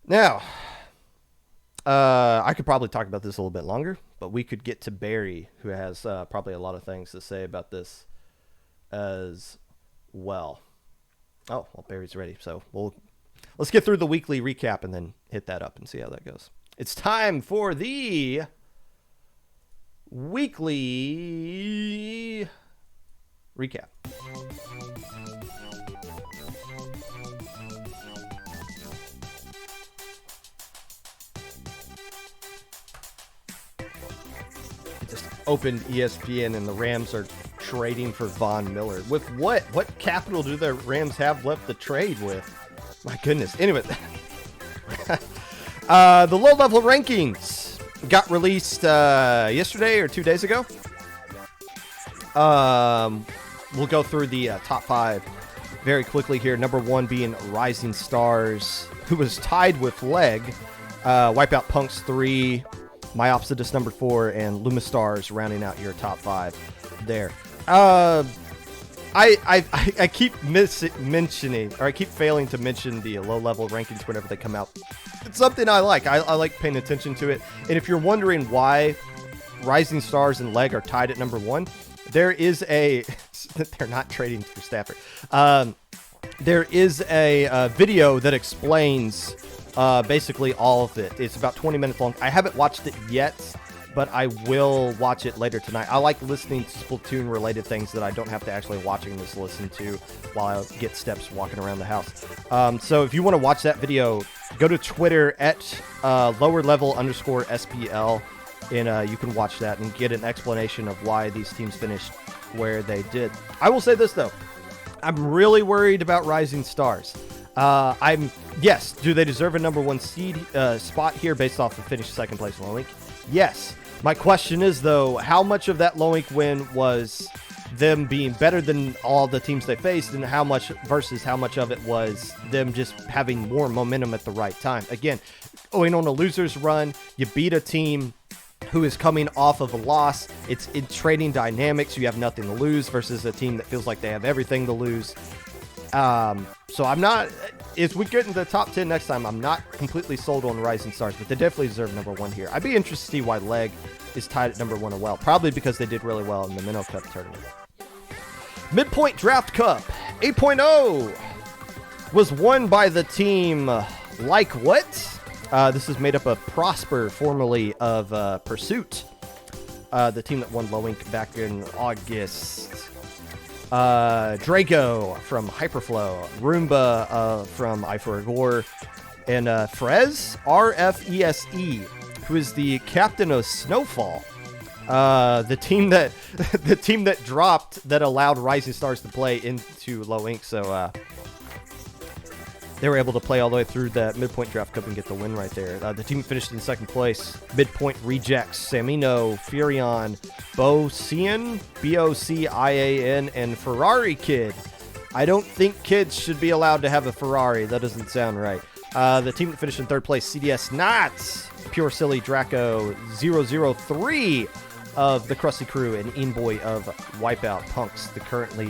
Now, I could probably talk about this a little bit longer, but we could get to Barry, who has probably a lot of things to say about this as well. Oh, well, Barry's ready. So let's get through the weekly recap and then hit that up and see how that goes. It's time for the weekly recap. Just opened ESPN and the Rams are trading for Von Miller. With what? What capital do the Rams have left to trade with? My goodness. Anyway, the low-level rankings got released yesterday or 2 days ago. We'll go through the top 5 very quickly here. Number 1 being Rising Stars, who was tied with Leg. Wipeout Punks 3, Myopsidus number 4, and Lumistars rounding out your top 5 there. I keep mentioning, or I keep failing to mention the low-level rankings whenever they come out. It's something I like. I like paying attention to it. And if you're wondering why Rising Stars and Leg are tied at number 1, there is a... they're not trading for Stafford. There is a video that explains basically all of it. It's about 20 minutes long. I haven't watched it yet, but I will watch it later tonight. I like listening to Splatoon-related things that I don't have to actually watching this listen to while I get steps walking around the house. So if you want to watch that video, go to Twitter at _level_SPL, and you can watch that and get an explanation of why these teams finished where they did. I will say this, though. I'm really worried about Rising Stars. Yes, do they deserve a number 1 seed spot here based off of finishing second place in Low Ink? Yes. My question is, though, how much of that Low Ink win was them being better than all the teams they faced, and how much versus how much of it was them just having more momentum at the right time? Again, going on a loser's run, you beat a team who is coming off of a loss. It's in trading dynamics. You have nothing to lose versus a team that feels like they have everything to lose. So I'm not, as we get into the top 10 next time, I'm not completely sold on Rising Stars, but they definitely deserve number 1 here. I'd be interested to see why Leg is tied at number 1 as well. Probably because they did really well in the Minnow Cup tournament. Midpoint Draft Cup 8.0 was won by the team Like What? This is made up of Prosper, formerly of Pursuit, the team that won Low Ink back in August. Draco from Hyperflow, Roomba from I For Gore, and Frez, RFESE, who is the captain of Snowfall, the team that dropped that allowed Rising Stars to play into Low Ink. So they were able to play all the way through that Midpoint Draft Cup and get the win right there. The team finished in second place. Midpoint Rejects, Samino, Furion, Bocian, Bocian, and Ferrari Kid. I don't think kids should be allowed to have a Ferrari. That doesn't sound right. The team that finished in third place, CDS Knots, Pure Silly Draco 003 of the Krusty Crew, and Boy of Wipeout Punks, the currently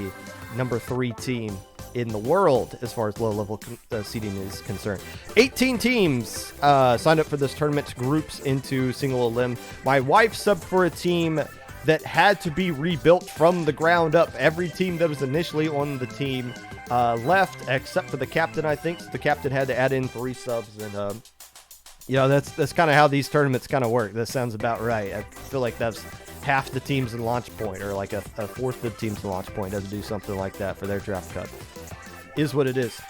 number 3 team in the world as far as low-level seeding is concerned. 18 teams signed up for this tournament, groups into single elim. My wife subbed for a team that had to be rebuilt from the ground up. Every team that was initially on the team left, except for the captain, I think. So the captain had to add in 3 subs, and that's kind of how these tournaments kind of work. That sounds about right. I feel like that's half the teams in Launch Point, or like a fourth of the teams in Launch Point doesn't do something like that for their draft cut. Is what it is.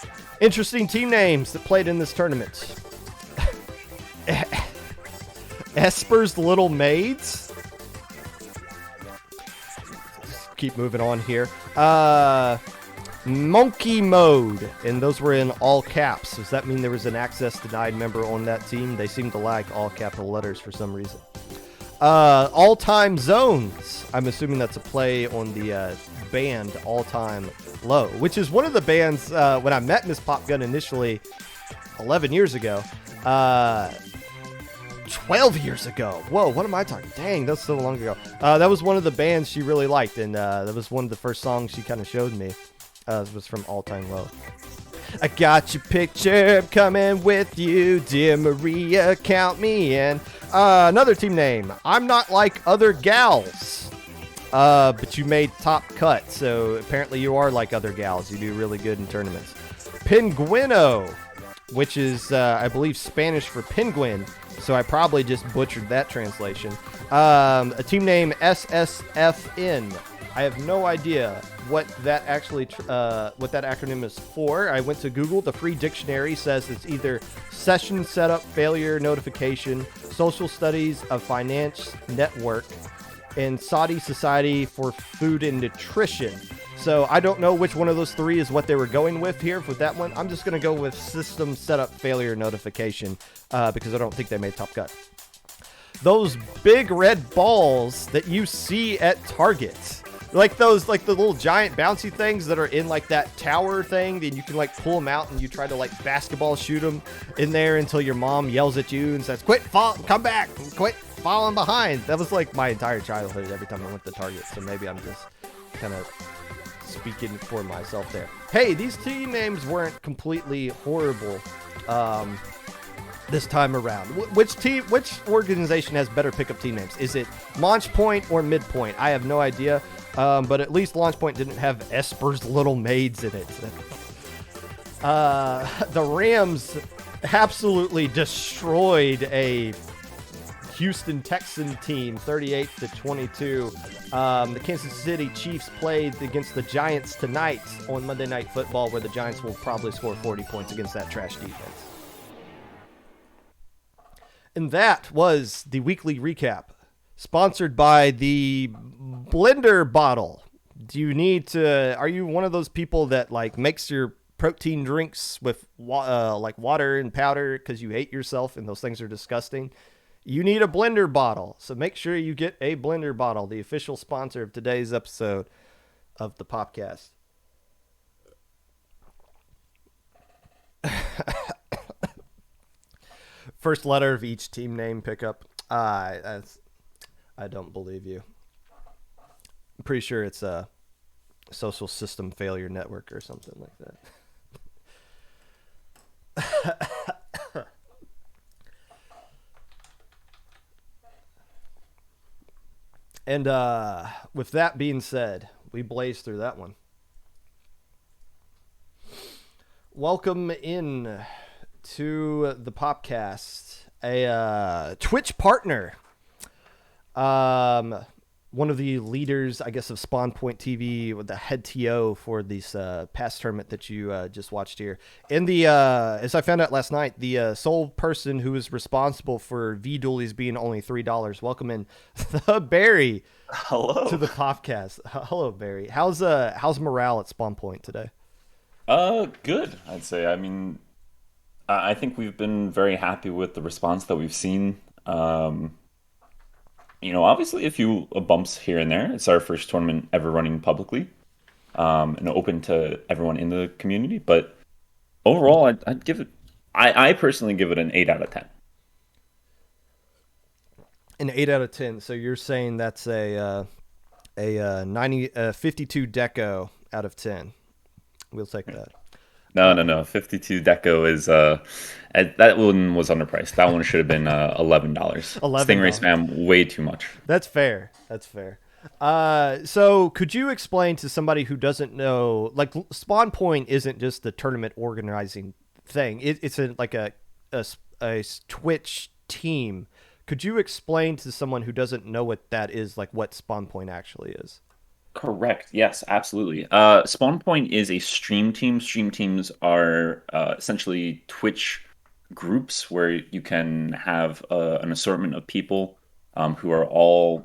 Interesting team names that played in this tournament. Esper's Little Maids. Just keep moving on here. Monkey Mode, and those were in all caps. Does that mean there was an access denied member on that team? They seem to like all capital letters for some reason. All Time Zones. I'm assuming that's a play on the band All Time Low, which is one of the bands when I met Miss Popgun initially 11 years ago. 12 years ago. Whoa, what am I talking? Dang, that's so long ago. That was one of the bands she really liked, and that was one of the first songs she kind of showed me. It was from All Time Low. I got your picture, I'm coming with you, dear Maria, count me in. Another team name, I'm Not Like Other Gals. But you made top cut, so apparently you are like other gals. You do really good in tournaments. Pinguino, which is, I believe, Spanish for penguin, so I probably just butchered that translation. A team name, SSFN. I have no idea what that actually what that acronym is for. I went to Google. The free dictionary says it's either session setup failure notification, social studies of finance network, and Saudi Society for Food and Nutrition. So I don't know which one of those 3 is what they were going with here for that one. I'm just going to go with system setup failure notification because I don't think they made top cut. Those big red balls that you see at Target. Like the little giant bouncy things that are in like that tower thing, then you can like pull them out and you try to like basketball shoot them in there until your mom yells at you and says, come back, quit falling behind. That was like my entire childhood every time I went to Target. So maybe I'm just kind of speaking for myself there. Hey, these team names weren't completely horrible this time around. Which organization has better pickup team names? Is it Launch Point or Midpoint? I have no idea. But at least Launch Point didn't have Esper's Little Maids in it. The Rams absolutely destroyed a Houston Texan team, 38-22. The Kansas City Chiefs played against the Giants tonight on Monday Night Football, where the Giants will probably score 40 points against that trash defense. And that was the weekly recap, sponsored by the Blender Bottle. Are you one of those people that like makes your protein drinks with like water and powder because you hate yourself and those things are disgusting? You need a Blender Bottle. So make sure you get a Blender Bottle, the official sponsor of today's episode of the Popcast. First letter of each team name pickup. I don't believe you. I'm pretty sure it's a social system failure network or something like that. And with that being said, we blazed through that one. Welcome in to the Popcast, a Twitch partner. One of the leaders, I guess, of Spawn Point TV, with the head TO for this past tournament that you just watched here. And the as I found out last night, the sole person who is responsible for V-Doolies being only $3. Welcome in the Barry. Hello to the Popcast. Hello, Barry. How's morale at Spawn Point today? Good, I'd say. I mean, I think we've been very happy with the response that we've seen. Obviously a few bumps here and there. It's our first tournament ever running publicly, and open to everyone in the community. But overall, I'd give it I personally give it an 8 out of 10. An 8 out of 10. So you're saying that's a 52 deco out of 10. We'll take that. No, no, no. 52 Deco is that one was underpriced. That one should have been $11. Stingray $11. spam way too much. That's fair. That's fair. So could you explain to somebody who doesn't know, like Spawn Point isn't just the tournament organizing thing. It's a Twitch team. Could you explain to someone who doesn't know what that is, like what Spawn Point actually is? Correct. Yes, absolutely. Spawn Point is a stream team. Stream teams are essentially Twitch groups where you can have an assortment of people who are all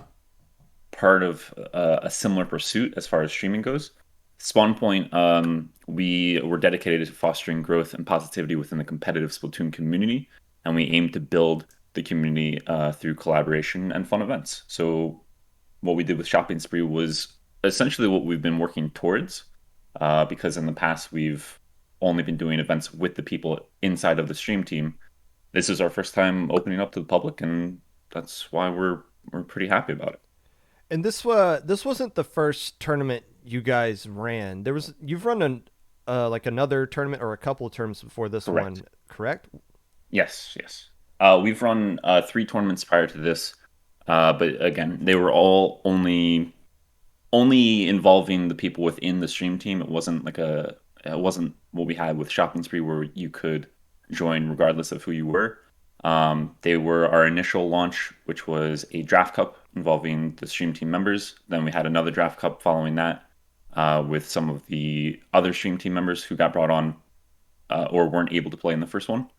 part of a similar pursuit as far as streaming goes. Spawn Point, we were dedicated to fostering growth and positivity within the competitive Splatoon community, and we aim to build the community through collaboration and fun events. So what we did with Shopping Spree was essentially what we've been working towards, because in the past we've only been doing events with the people inside of the stream team. This is our first time opening up to the public, and that's why we're pretty happy about it. And this wasn't the first tournament you guys ran. You've run like another tournament or a couple of tournaments before this Correct. one, correct? Yes, yes. We've run three tournaments prior to this, but again, they were all only involving the people within the stream team. It wasn't what we had with Shopping Spree where you could join regardless of who you were. They were our initial launch, which was a draft cup involving the stream team members. Then we had another draft cup following that with some of the other stream team members who got brought on or weren't able to play in the first one.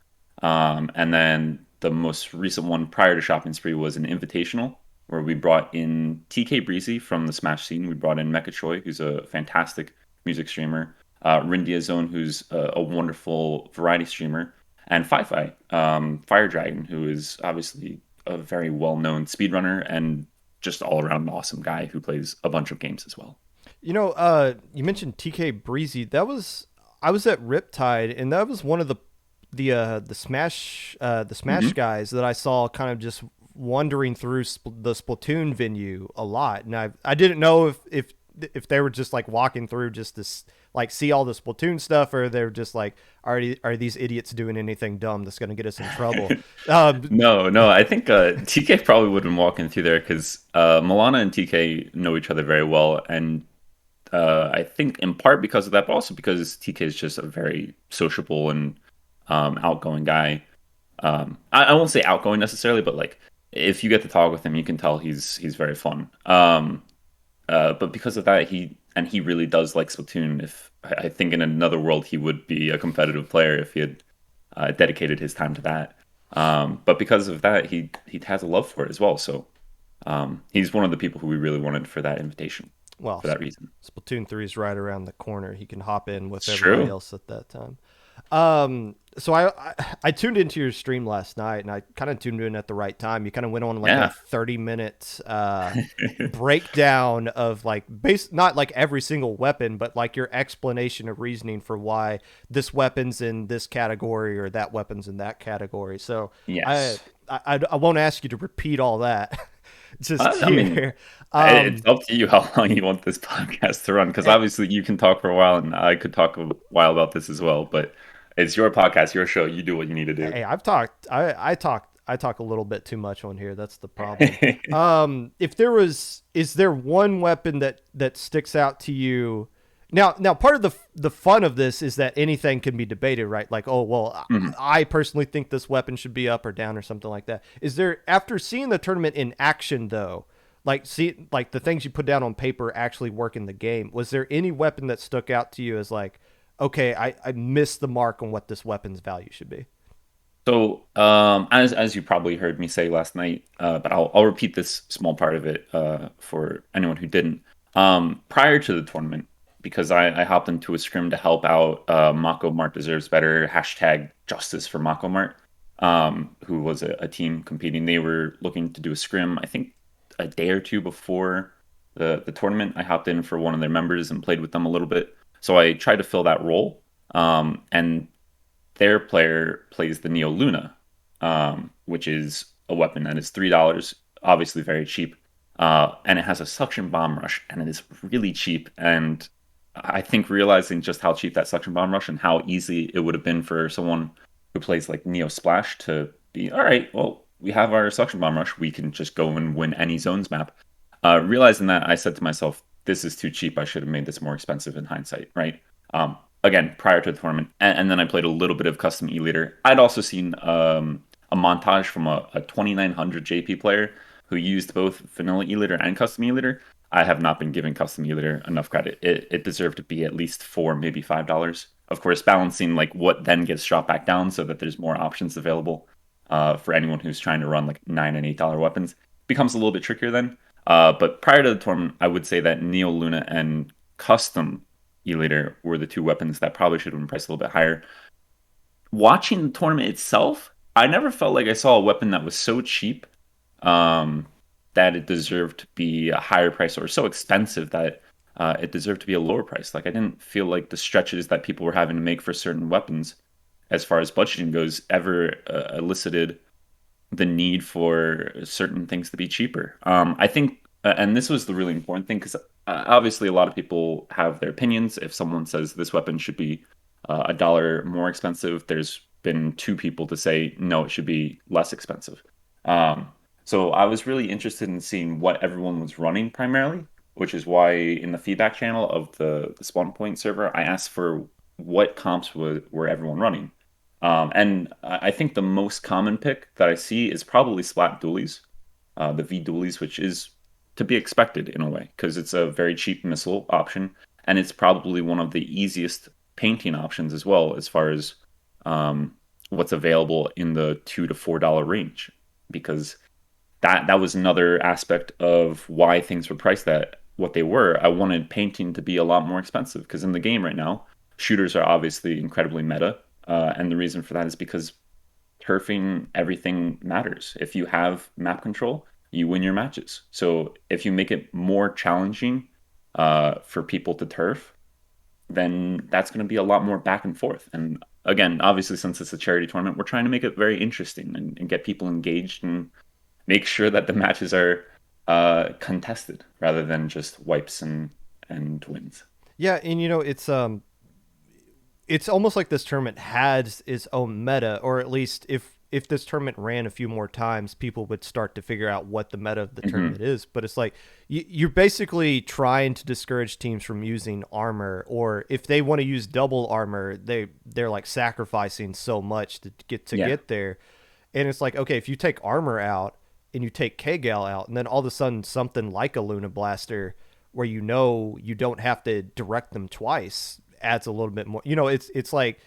And then the most recent one prior to Shopping Spree was an invitational where we brought in TK Breezy from the Smash scene. We brought in Mecha Choi, who's a fantastic music streamer, Rindia Zone, who's a wonderful variety streamer, and Fi Fire Dragon, who is obviously a very well known speedrunner and just all around awesome guy who plays a bunch of games as well. You mentioned TK Breezy. I was at Riptide, and that was one of the Smash Hmm. guys that I saw kind of just wandering through the Splatoon venue a lot, and I didn't know if they were just like walking through just to like see all the Splatoon stuff, or they're just like, are these idiots doing anything dumb that's going to get us in trouble? Um, No, no, I think TK probably would have been walking through there because Milana and TK know each other very well, and I think in part because of that, but also because TK is just a very sociable and outgoing guy. I won't say outgoing necessarily, but like if you get to talk with him, you can tell he's very fun. But because of that, he really does like Splatoon. If I think in another world he would be a competitive player if he had dedicated his time to that. But because of that, he has a love for it as well. So he's one of the people who we really wanted for that invitation well, for that reason. Splatoon 3 is right around the corner. He can hop in with It's everybody true. else at that time. So I tuned into your stream last night, and I kind of tuned in at the right time. You kind of went on like a Yeah. 30 minute breakdown of like not like every single weapon, but like your explanation of reasoning for why this weapon's in this category or that weapon's in that category. So I Yes. I won't ask you to repeat all that. Just I mean, here. it's Um, up to you how long you want this podcast to run, because obviously you can talk for a while, and I could talk a while about this as well. But it's your podcast, your show. You do what you need to do. Hey, I've talked. I talk a little bit too much on here. That's the problem. If there was, is there one weapon that sticks out to you? Now, part of the fun of this is that anything can be debated, right? Like, oh, well, Mhm. I personally think this weapon should be up or down or something like that. Is there, after seeing the tournament in action, though, like the things you put down on paper actually work in the game? Was there any weapon that stuck out to you as like, okay, I missed the mark on what this weapon's value should be? So, as you probably heard me say last night, but I'll repeat this small part of it for anyone who didn't. Prior to the tournament, because I hopped into a scrim to help out Mako Mart deserves better hashtag justice for Mako Mart, who was a team competing. They were looking to do a scrim. I think a day or two before the tournament, I hopped in for one of their members and played with them a little bit. So I tried to fill that role. And their player plays the Neo Luna, which is a weapon that is $3, obviously very cheap, and it has a suction bomb rush, and it is really cheap. And I think realizing just how cheap that suction bomb rush and how easy it would have been for someone who plays like Neo Splash to be, all right, well, we have our suction bomb rush, we can just go and win any zones map. Realizing that, I said to myself, this is too cheap. I should have made this more expensive in hindsight, right? Again, prior to the tournament, and then I played a little bit of custom E-liter. I'd also seen a montage from a 2900 JP player who used both vanilla E-liter and custom E-liter. I have not been giving custom E-liter enough credit. It deserved to be at least $4, maybe $5. Of course, balancing like what then gets shot back down so that there's more options available for anyone who's trying to run like $9 and $8 weapons becomes a little bit trickier then. But prior to the tournament, I would say that Neo Luna and custom E-liter were the two weapons that probably should have been priced a little bit higher. Watching the tournament itself, I never felt like I saw a weapon that was so cheap um, that it deserved to be a higher price, or so expensive that it deserved to be a lower price. Like I didn't feel like the stretches that people were having to make for certain weapons, as far as budgeting goes, ever elicited the need for certain things to be cheaper. I think, and this was the really important thing, because obviously a lot of people have their opinions. If someone says this weapon should be a dollar more expensive, there's been two people to say no, it should be less expensive. Um, so I was really interested in seeing what everyone was running primarily, which is why in the feedback channel of the Spawn Point server, I asked for what comps were everyone running. And I think the most common pick that I see is probably Splat Dualies, the V Dualies, which is to be expected in a way, because it's a very cheap missile option, and it's probably one of the easiest painting options as well, as far as what's available in the $2 to $4 range, because that was another aspect of why things were priced at what they were. I wanted painting to be a lot more expensive, because in the game right now, shooters are obviously incredibly meta, and the reason for that is because turfing everything matters. If you have map control, you win your matches. So if you make it more challenging for people to turf, then that's going to be a lot more back and forth. And again, obviously, since it's a charity tournament, we're trying to make it very interesting and get people engaged and make sure that the matches are contested rather than just wipes and wins. Yeah, and it's almost like this tournament has its own meta, or at least if this tournament ran a few more times, people would start to figure out what the meta of the tournament is. But it's like you're basically trying to discourage teams from using armor, or if they want to use double armor, they're like sacrificing so much to get there. And it's like, okay, if you take armor out and you take K-Gal out, and then all of a sudden something like a Luna Blaster, where you don't have to direct them twice, adds a little bit more. It's like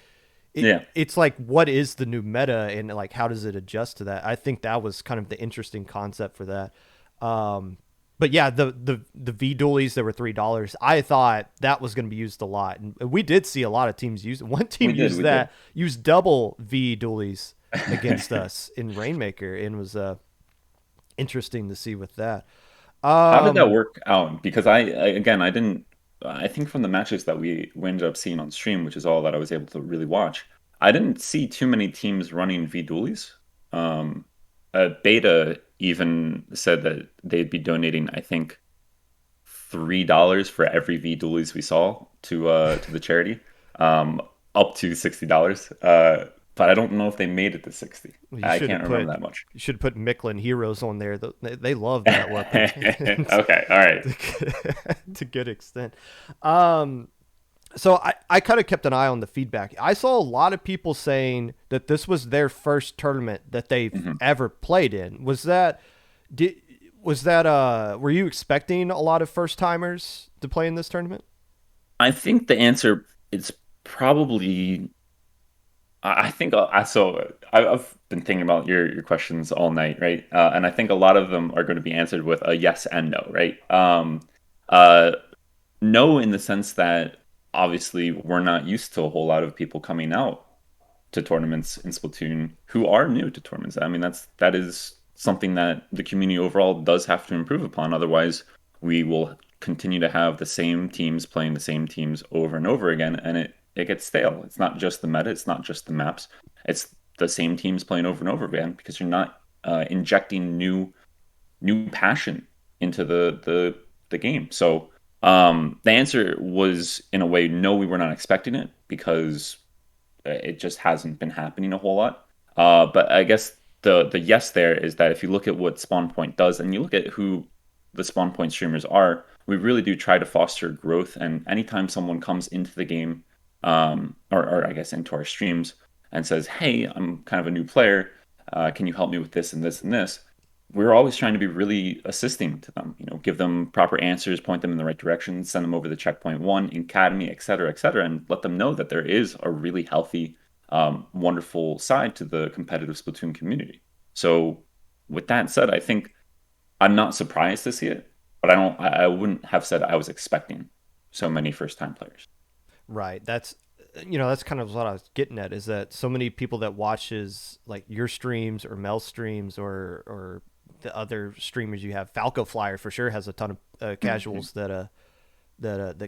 it's like, what is the new meta, and like how does it adjust to that? I think that was kind of the interesting concept for that. But yeah, the V dualies that were $3, I thought that was going to be used a lot, and we did see a lot of teams use it. One team used double V dualies against us in Rainmaker, and was interesting to see with that. How did that work out? Because again, I didn't. I think from the matches that we ended up seeing on stream, which is all that I was able to really watch, I didn't see too many teams running V dualies. Beta even said that they'd be donating, I think, $3 for every V dualies we saw to the charity, up to $60. But I don't know if they made it to 60. I can't remember that much. You should put Micklin Heroes on there. They love that weapon. Okay, all right. To a good extent. So I kind of kept an eye on the feedback. I saw a lot of people saying that this was their first tournament that they've ever played in. Were you expecting a lot of first timers to play in this tournament? I think the answer is probably. I think so. I've been thinking about your questions all night, right? And I think a lot of them are going to be answered with a yes and no, right? No, in the sense that obviously we're not used to a whole lot of people coming out to tournaments in Splatoon who are new to tournaments. I mean, that is something that the community overall does have to improve upon. Otherwise, we will continue to have the same teams playing the same teams over and over again, and it gets stale. It's not just the meta, it's not just the maps. It's the same teams playing over and over again because you're not injecting new passion into the game. So the answer was in a way no, we were not expecting it because it just hasn't been happening a whole lot. But I guess the yes there is that if you look at what Spawn Point does and you look at who the Spawn Point streamers are, we really do try to foster growth. And anytime someone comes into the game, or I guess into our streams and says, "Hey, I'm kind of a new player. Can you help me with this and this and this?" We're always trying to be really assisting to them. Give them proper answers, point them in the right direction, send them over the checkpoint one, academy, et cetera, and let them know that there is a really healthy, wonderful side to the competitive Splatoon community. So, with that said, I think I'm not surprised to see it, but I wouldn't have said I was expecting so many first time players. Right. That's kind of what I was getting at, is that so many people that watches like your streams or Mel's streams or the other streamers you have. Falco Flyer for sure has a ton of casuals that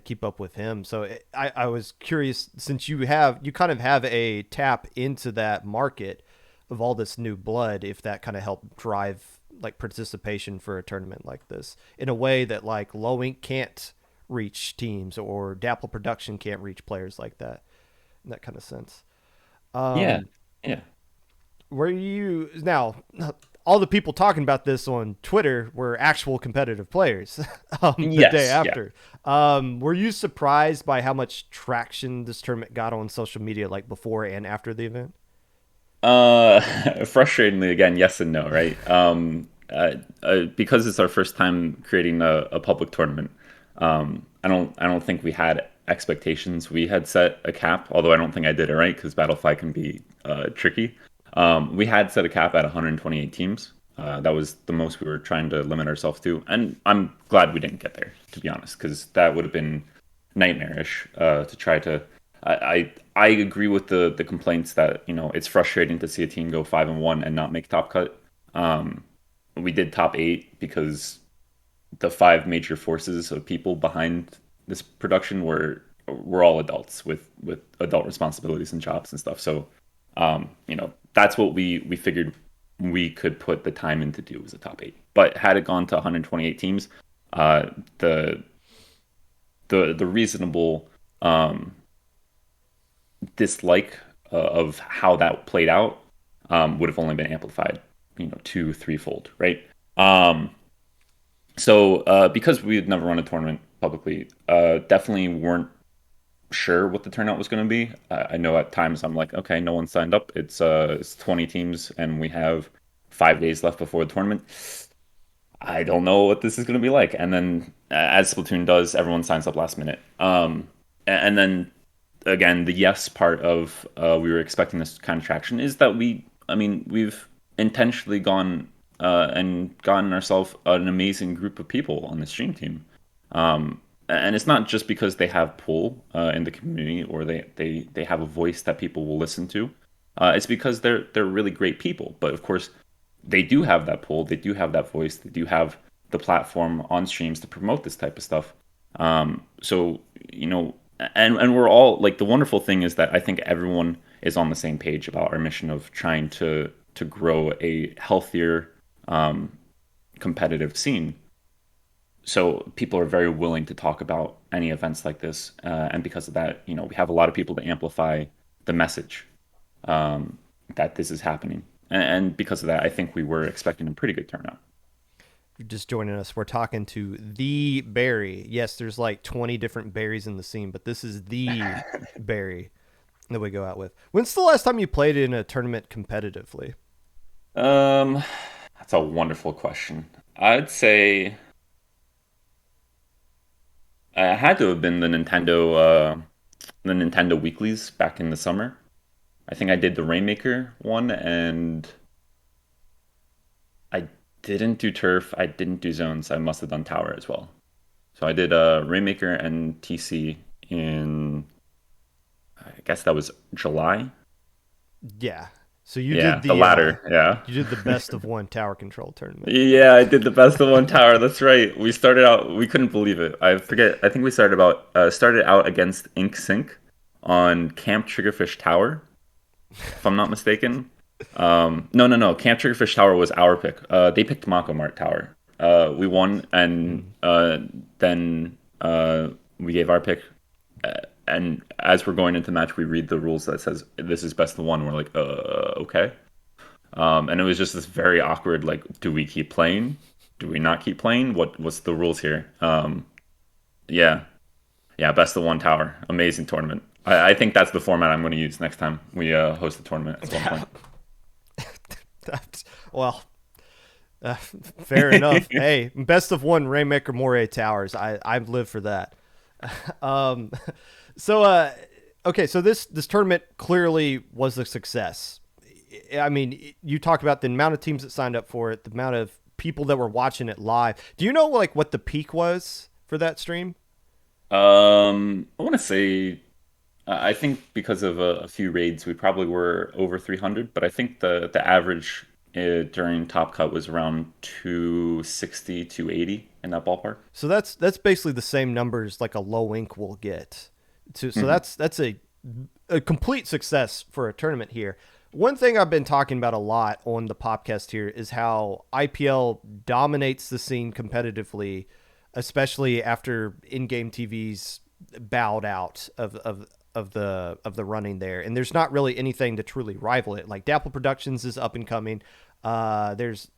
keep up with him. So I was curious, since you kind of have a tap into that market of all this new blood, if that kind of helped drive like participation for a tournament like this in a way that like Low Ink can't reach teams or Dapple Production can't reach players like that in that kind of sense. Yeah, yeah. Were you now? All the people talking about this on Twitter were actual competitive players the day Yes, yeah. after. Were you surprised by how much traction this tournament got on social media, like before and after the event? Frustratingly, again, yes and no, right? Because it's our first time creating a public tournament. I don't think we had expectations. We had set a cap, although I don't think I did it right because Battlefy can be tricky. We had set a cap at 128 teams. That was the most we were trying to limit ourselves to, and I'm glad we didn't get there, to be honest, because that would have been nightmarish to try to. I agree with the complaints that it's frustrating to see a team go 5-1 and not make top cut. We did top eight because the five major forces of people behind this production were all adults with adult responsibilities and jobs and stuff. So that's what we figured we could put the time in to do was a top eight. But had it gone to 128 teams, the reasonable dislike of how that played out would have only been amplified, two, threefold, right? So because we had never run a tournament publicly, definitely weren't sure what the turnout was going to be. I know at times I'm like, okay, no one signed up. It's 20 teams and we have 5 days left before the tournament. I don't know what this is going to be like. And then as Splatoon does, everyone signs up last minute. And then again, the yes part of we were expecting this kind of traction is that we've intentionally gone and gotten ourselves an amazing group of people on the stream team. And it's not just because they have pull in the community or they have a voice that people will listen to. It's because they're really great people. But of course, they do have that pull, they do have that voice, they do have the platform on streams to promote this type of stuff. So and we're all like, the wonderful thing is that I think everyone is on the same page about our mission of trying to grow a healthier competitive scene. So people are very willing to talk about any events like this, and because of that, we have a lot of people to amplify the message that this is happening. And because of that, I think we were expecting a pretty good turnout. You're just joining us, we're talking to the Barry. Yes, there's like 20 different Barrys in the scene, but this is the Barry that we go out with. When's the last time you played in a tournament competitively? That's a wonderful question. I'd say it had to have been the Nintendo weeklies back in the summer. I think I did the Rainmaker one, and I didn't do turf. I didn't do zones. I must have done tower as well. So I did Rainmaker and TC in, I guess that was July. Yeah. So you Yeah, did the latter. Yeah. you did the best of one tower control tournament. Yeah, I did the best of one tower. That's right. We started out. We couldn't believe it. I forget. I think we started out against Ink Sync, on Camp Triggerfish Tower, if I'm not mistaken. No. Camp Triggerfish Tower was our pick. They picked Mako Mart Tower. We won, and Hmm. then we gave our pick. And as we're going into the match, we read the rules that says this is best of one. We're like, okay. And it was just this very awkward, like, do we keep playing? Do we not keep playing? What's the rules here? Yeah, yeah, best of one tower, amazing tournament. I think that's the format I'm going to use next time we host a tournament at some point. Well, fair enough. Hey, best of one Rainmaker Moray Towers. I've lived for that. Um, so okay, so this tournament clearly was a success. I mean, you talk about the amount of teams that signed up for it, the amount of people that were watching it live. Do you know like what the peak was for that stream? I want to say, I think because of a few raids, we probably were over 300, but I think the average during Top Cut was around 260, 280 in that ballpark. So that's basically the same numbers like a low ink will get. So Hmm. that's a complete success for a tournament here. One thing I've been talking about a lot on the podcast here is how IPL dominates the scene competitively, especially after in-game TV's bowed out of the running there, and there's not really anything to truly rival it. Like Dapple Productions is up and coming. There's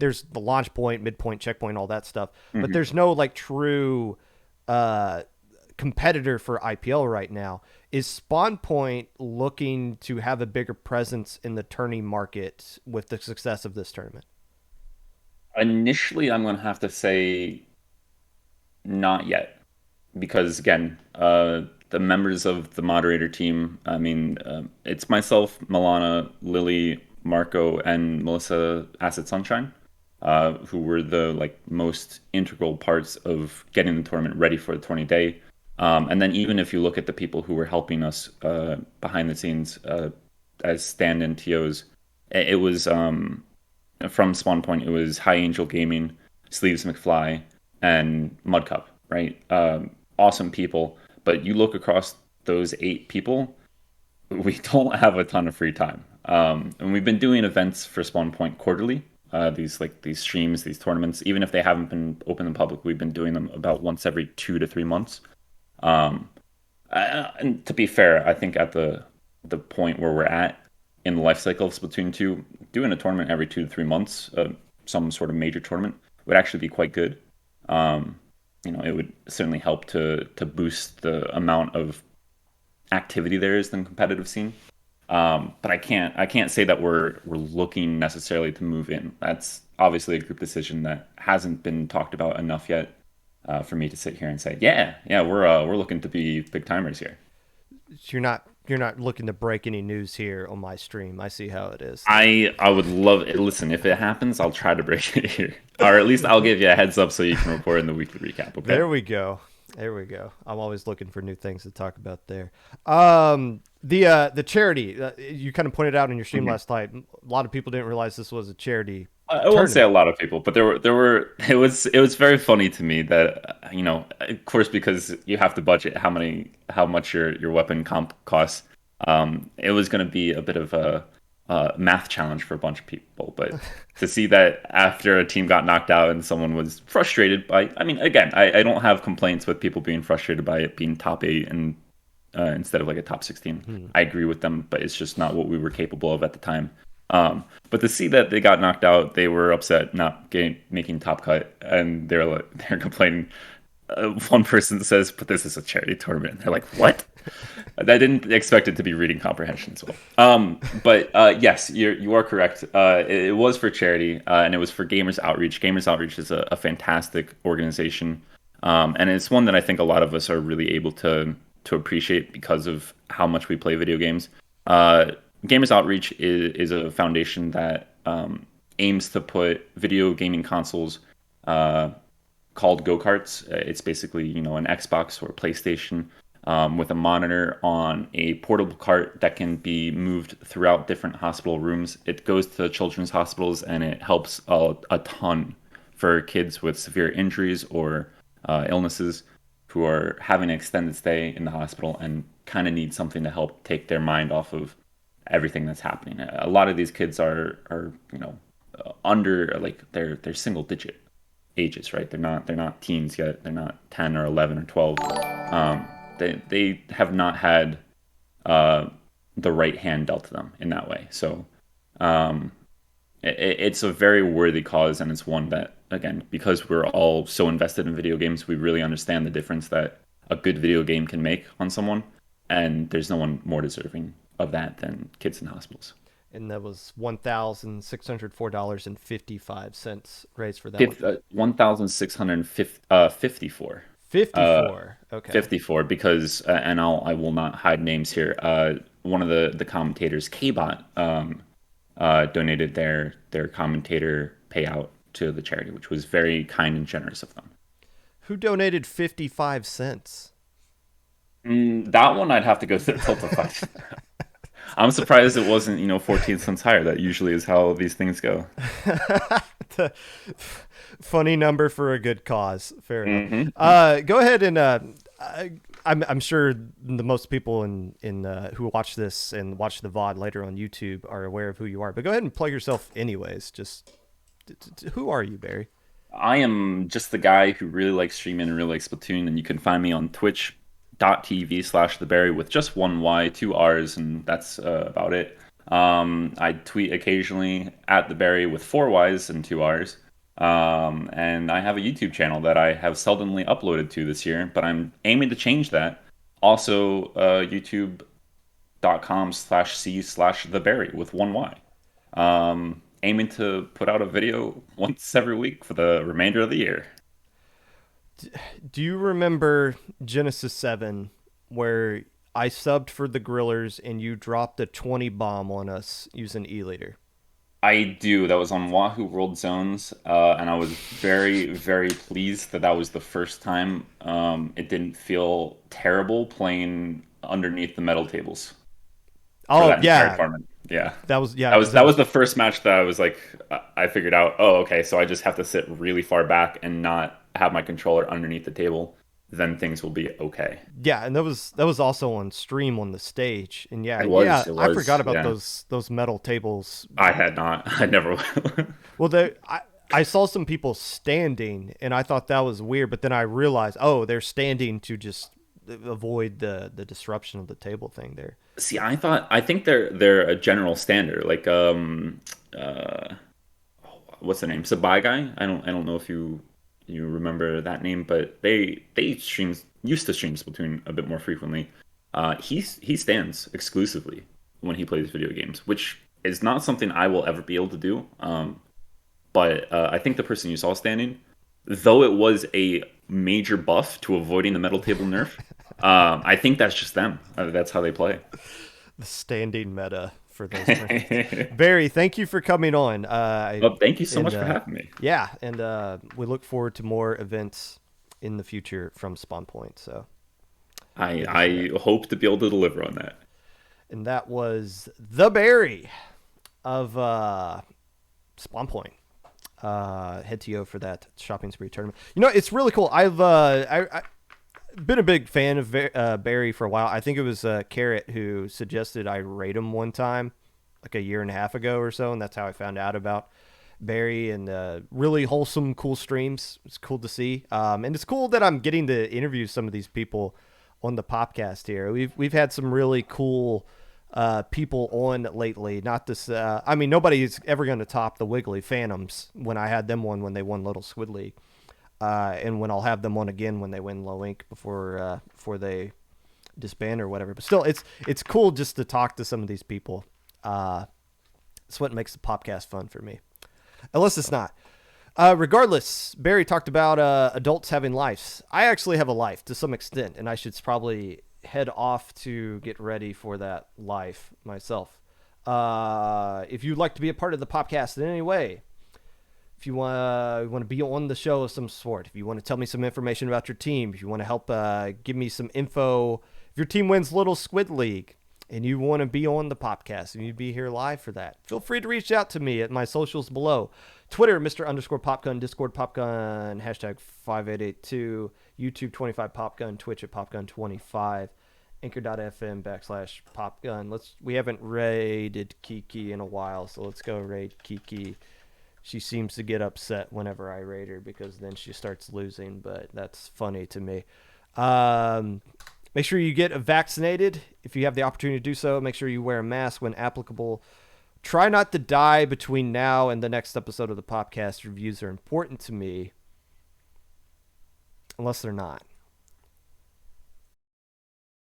there's the launch point, midpoint, checkpoint, all that stuff, but Hmm. there's no like true uh, competitor for IPL right now. Is Spawn Point looking to have a bigger presence in the tourney market with the success of this tournament? Initially, I'm going to have to say not yet, because again, the members of the moderator team, I mean, it's myself, Milana, Lily, Marco, and Melissa Asset Sunshine, who were the like most integral parts of getting the tournament ready for the tourney day. And then even if you look at the people who were helping us behind the scenes as stand-in TOs, it was from Spawn Point, it was High Angel Gaming, Sleeves McFly, and Mudcup, right? Awesome people. But you look across those eight people, we don't have a ton of free time. And we've been doing events for Spawn Point quarterly. These streams, these tournaments, even if they haven't been open in public, we've been doing them about once every 2 to 3 months. Um, and to be fair, I think at the point where we're at in the life cycle of Splatoon 2, doing a tournament every 2 to 3 months, some sort of major tournament, would actually be quite good. Um, it would certainly help to boost the amount of activity there is in the competitive scene. But I can't say that we're looking necessarily to move in. That's obviously a group decision that hasn't been talked about enough yet for me to sit here and say, yeah, we're looking to be big timers here. You're not looking to break any news here on my stream. I see how it is then. I would love it. Listen, if it happens, I'll try to break it here, or at least I'll give you a heads up so you can report in the weekly recap. Okay? There we go. There we go. I'm always looking for new things to talk about there. The charity you kind of pointed out in your stream Mhm. last night. A lot of people didn't realize this was a charity I won't say a tournament. lot of people, but there were. It was very funny to me that of course, because you have to budget how much your weapon comp costs. It was going to be a bit of a math challenge for a bunch of people, but to see that after a team got knocked out and someone was frustrated by, I mean, again, I don't have complaints with people being frustrated by it being top eight and instead of like a top 16. Hmm. I agree with them, but it's just not what we were capable of at the time. But to see that they got knocked out, they were upset not making top cut, and they're complaining. One person says, "But this is a charity tournament." They're like, "What?" I didn't expect it to be reading comprehension as well. But yes, you are correct. It was for charity, and it was for Gamers Outreach. Gamers Outreach is a fantastic organization, and it's one that I think a lot of us are really able to appreciate because of how much we play video games. Uh, Gamers Outreach is a foundation that aims to put video gaming consoles called go-karts. It's basically, an Xbox or PlayStation with a monitor on a portable cart that can be moved throughout different hospital rooms. It goes to children's hospitals and it helps a ton for kids with severe injuries or illnesses who are having an extended stay in the hospital. And kind of need something to help take their mind off of everything that's happening. A lot of these kids are under like they're single digit ages, right? They're not teens yet. They're not 10 or 11 or 12. They have not had uh, the right hand dealt to them in that way. So um, it's a very worthy cause, and it's one that, again, because we're all so invested in video games, we really understand the difference that a good video game can make on someone, and there's no one more deserving of that than kids in hospitals. And that was $1,604.55 raised for that one. 1,654. 54. Okay. 54 because and I will not hide names here. One of the commentators, Kbot, donated their commentator payout to the charity, which was very kind and generous of them. Who donated 55 cents? That one I'd have to go to the Tilted Fight. I'm surprised it wasn't 14 cents higher. That usually is how these things go. Funny number for a good cause. Fair enough. Go ahead and I'm sure the most people in who watch this and watch the VOD later on YouTube are aware of who you are. But go ahead and plug yourself anyways. Just who are you, Barry? I am just the guy who really likes streaming and really likes Splatoon, and you can find me on twitch.tv/theberry with just one Y, two R's, and that's about it. I tweet occasionally at the Berry with four Y's and two R's. And I have a YouTube channel that I have seldomly uploaded to this year, but I'm aiming to change that. Also, youtube.com/c/theberry with one Y. Aiming to put out a video once every week for the remainder of the year. Do you remember Genesis 7 where I subbed for the Grillers and you dropped a 20 bomb on us using E-Leader? I do. That was on Wahoo World Zones, and I was very, very pleased that was the first time it didn't feel terrible playing underneath the metal tables. Oh yeah, yeah. That was that was the first match that I was like, I figured out. Oh, okay, so I just have to sit really far back and not have my controller underneath the table. Then things will be okay. Yeah, and that was also on stream on the stage, and It was, I forgot about those metal tables. I had not. I never. Well, I saw some people standing, and I thought that was weird, but then I realized, oh, they're standing to just avoid the disruption of the table thing there. See, I think they're a general standard, like what's the name? Sabai guy. I don't know if you remember that name, but they used to stream Splatoon a bit more frequently. He stands exclusively when he plays video games, which is not something I will ever be able to do. But I think the person you saw standing, though it was a major buff to avoiding the metal table nerf, I think that's just them. That's how they play. The standing meta for those friends. Barry, thank you for coming on. Thank you so much for having me. Yeah, and we look forward to more events in the future from Spawn Point. So I hope to be able to deliver on that. And that was the Barry of Spawn Point. Head to for that shopping spree tournament. It's really cool. I've been a big fan of Barry for a while. I think it was Carrot who suggested I rate him one time, like a year and a half ago or so, and that's how I found out about Barry. And really wholesome, cool streams. It's cool to see, and it's cool that I'm getting to interview some of these people on the Popcast here. We've had some really cool people on lately. Not this. I mean, nobody's ever going to top the Wiggly Phantoms when I had them on when they won Little Squid League. And when I'll have them on again when they win Low Inc. before they disband or whatever. But still, it's cool just to talk to some of these people. It's what makes the Popcast fun for me. Unless it's not. Regardless, Barry talked about adults having lives. I actually have a life to some extent, and I should probably head off to get ready for that life myself. If you'd like to be a part of the Popcast in any way, if you want to be on the show of some sort, if you want to tell me some information about your team, if you want to help give me some info, if your team wins Little Squid League and you want to be on the Popcast and you'd be here live for that, feel free to reach out to me at my socials below. Twitter, Mr._Popgun, Discord, Popgun, #5882, YouTube 25Popgun, Twitch at Popgun25, anchor.fm/popgun. We haven't raided Kiki in a while, so let's go raid Kiki. She seems to get upset whenever I raid her because then she starts losing, but that's funny to me. Make sure you get vaccinated if you have the opportunity to do so. Make sure you wear a mask when applicable. Try not to die between now and the next episode of the Popcast. Reviews are important to me, unless they're not.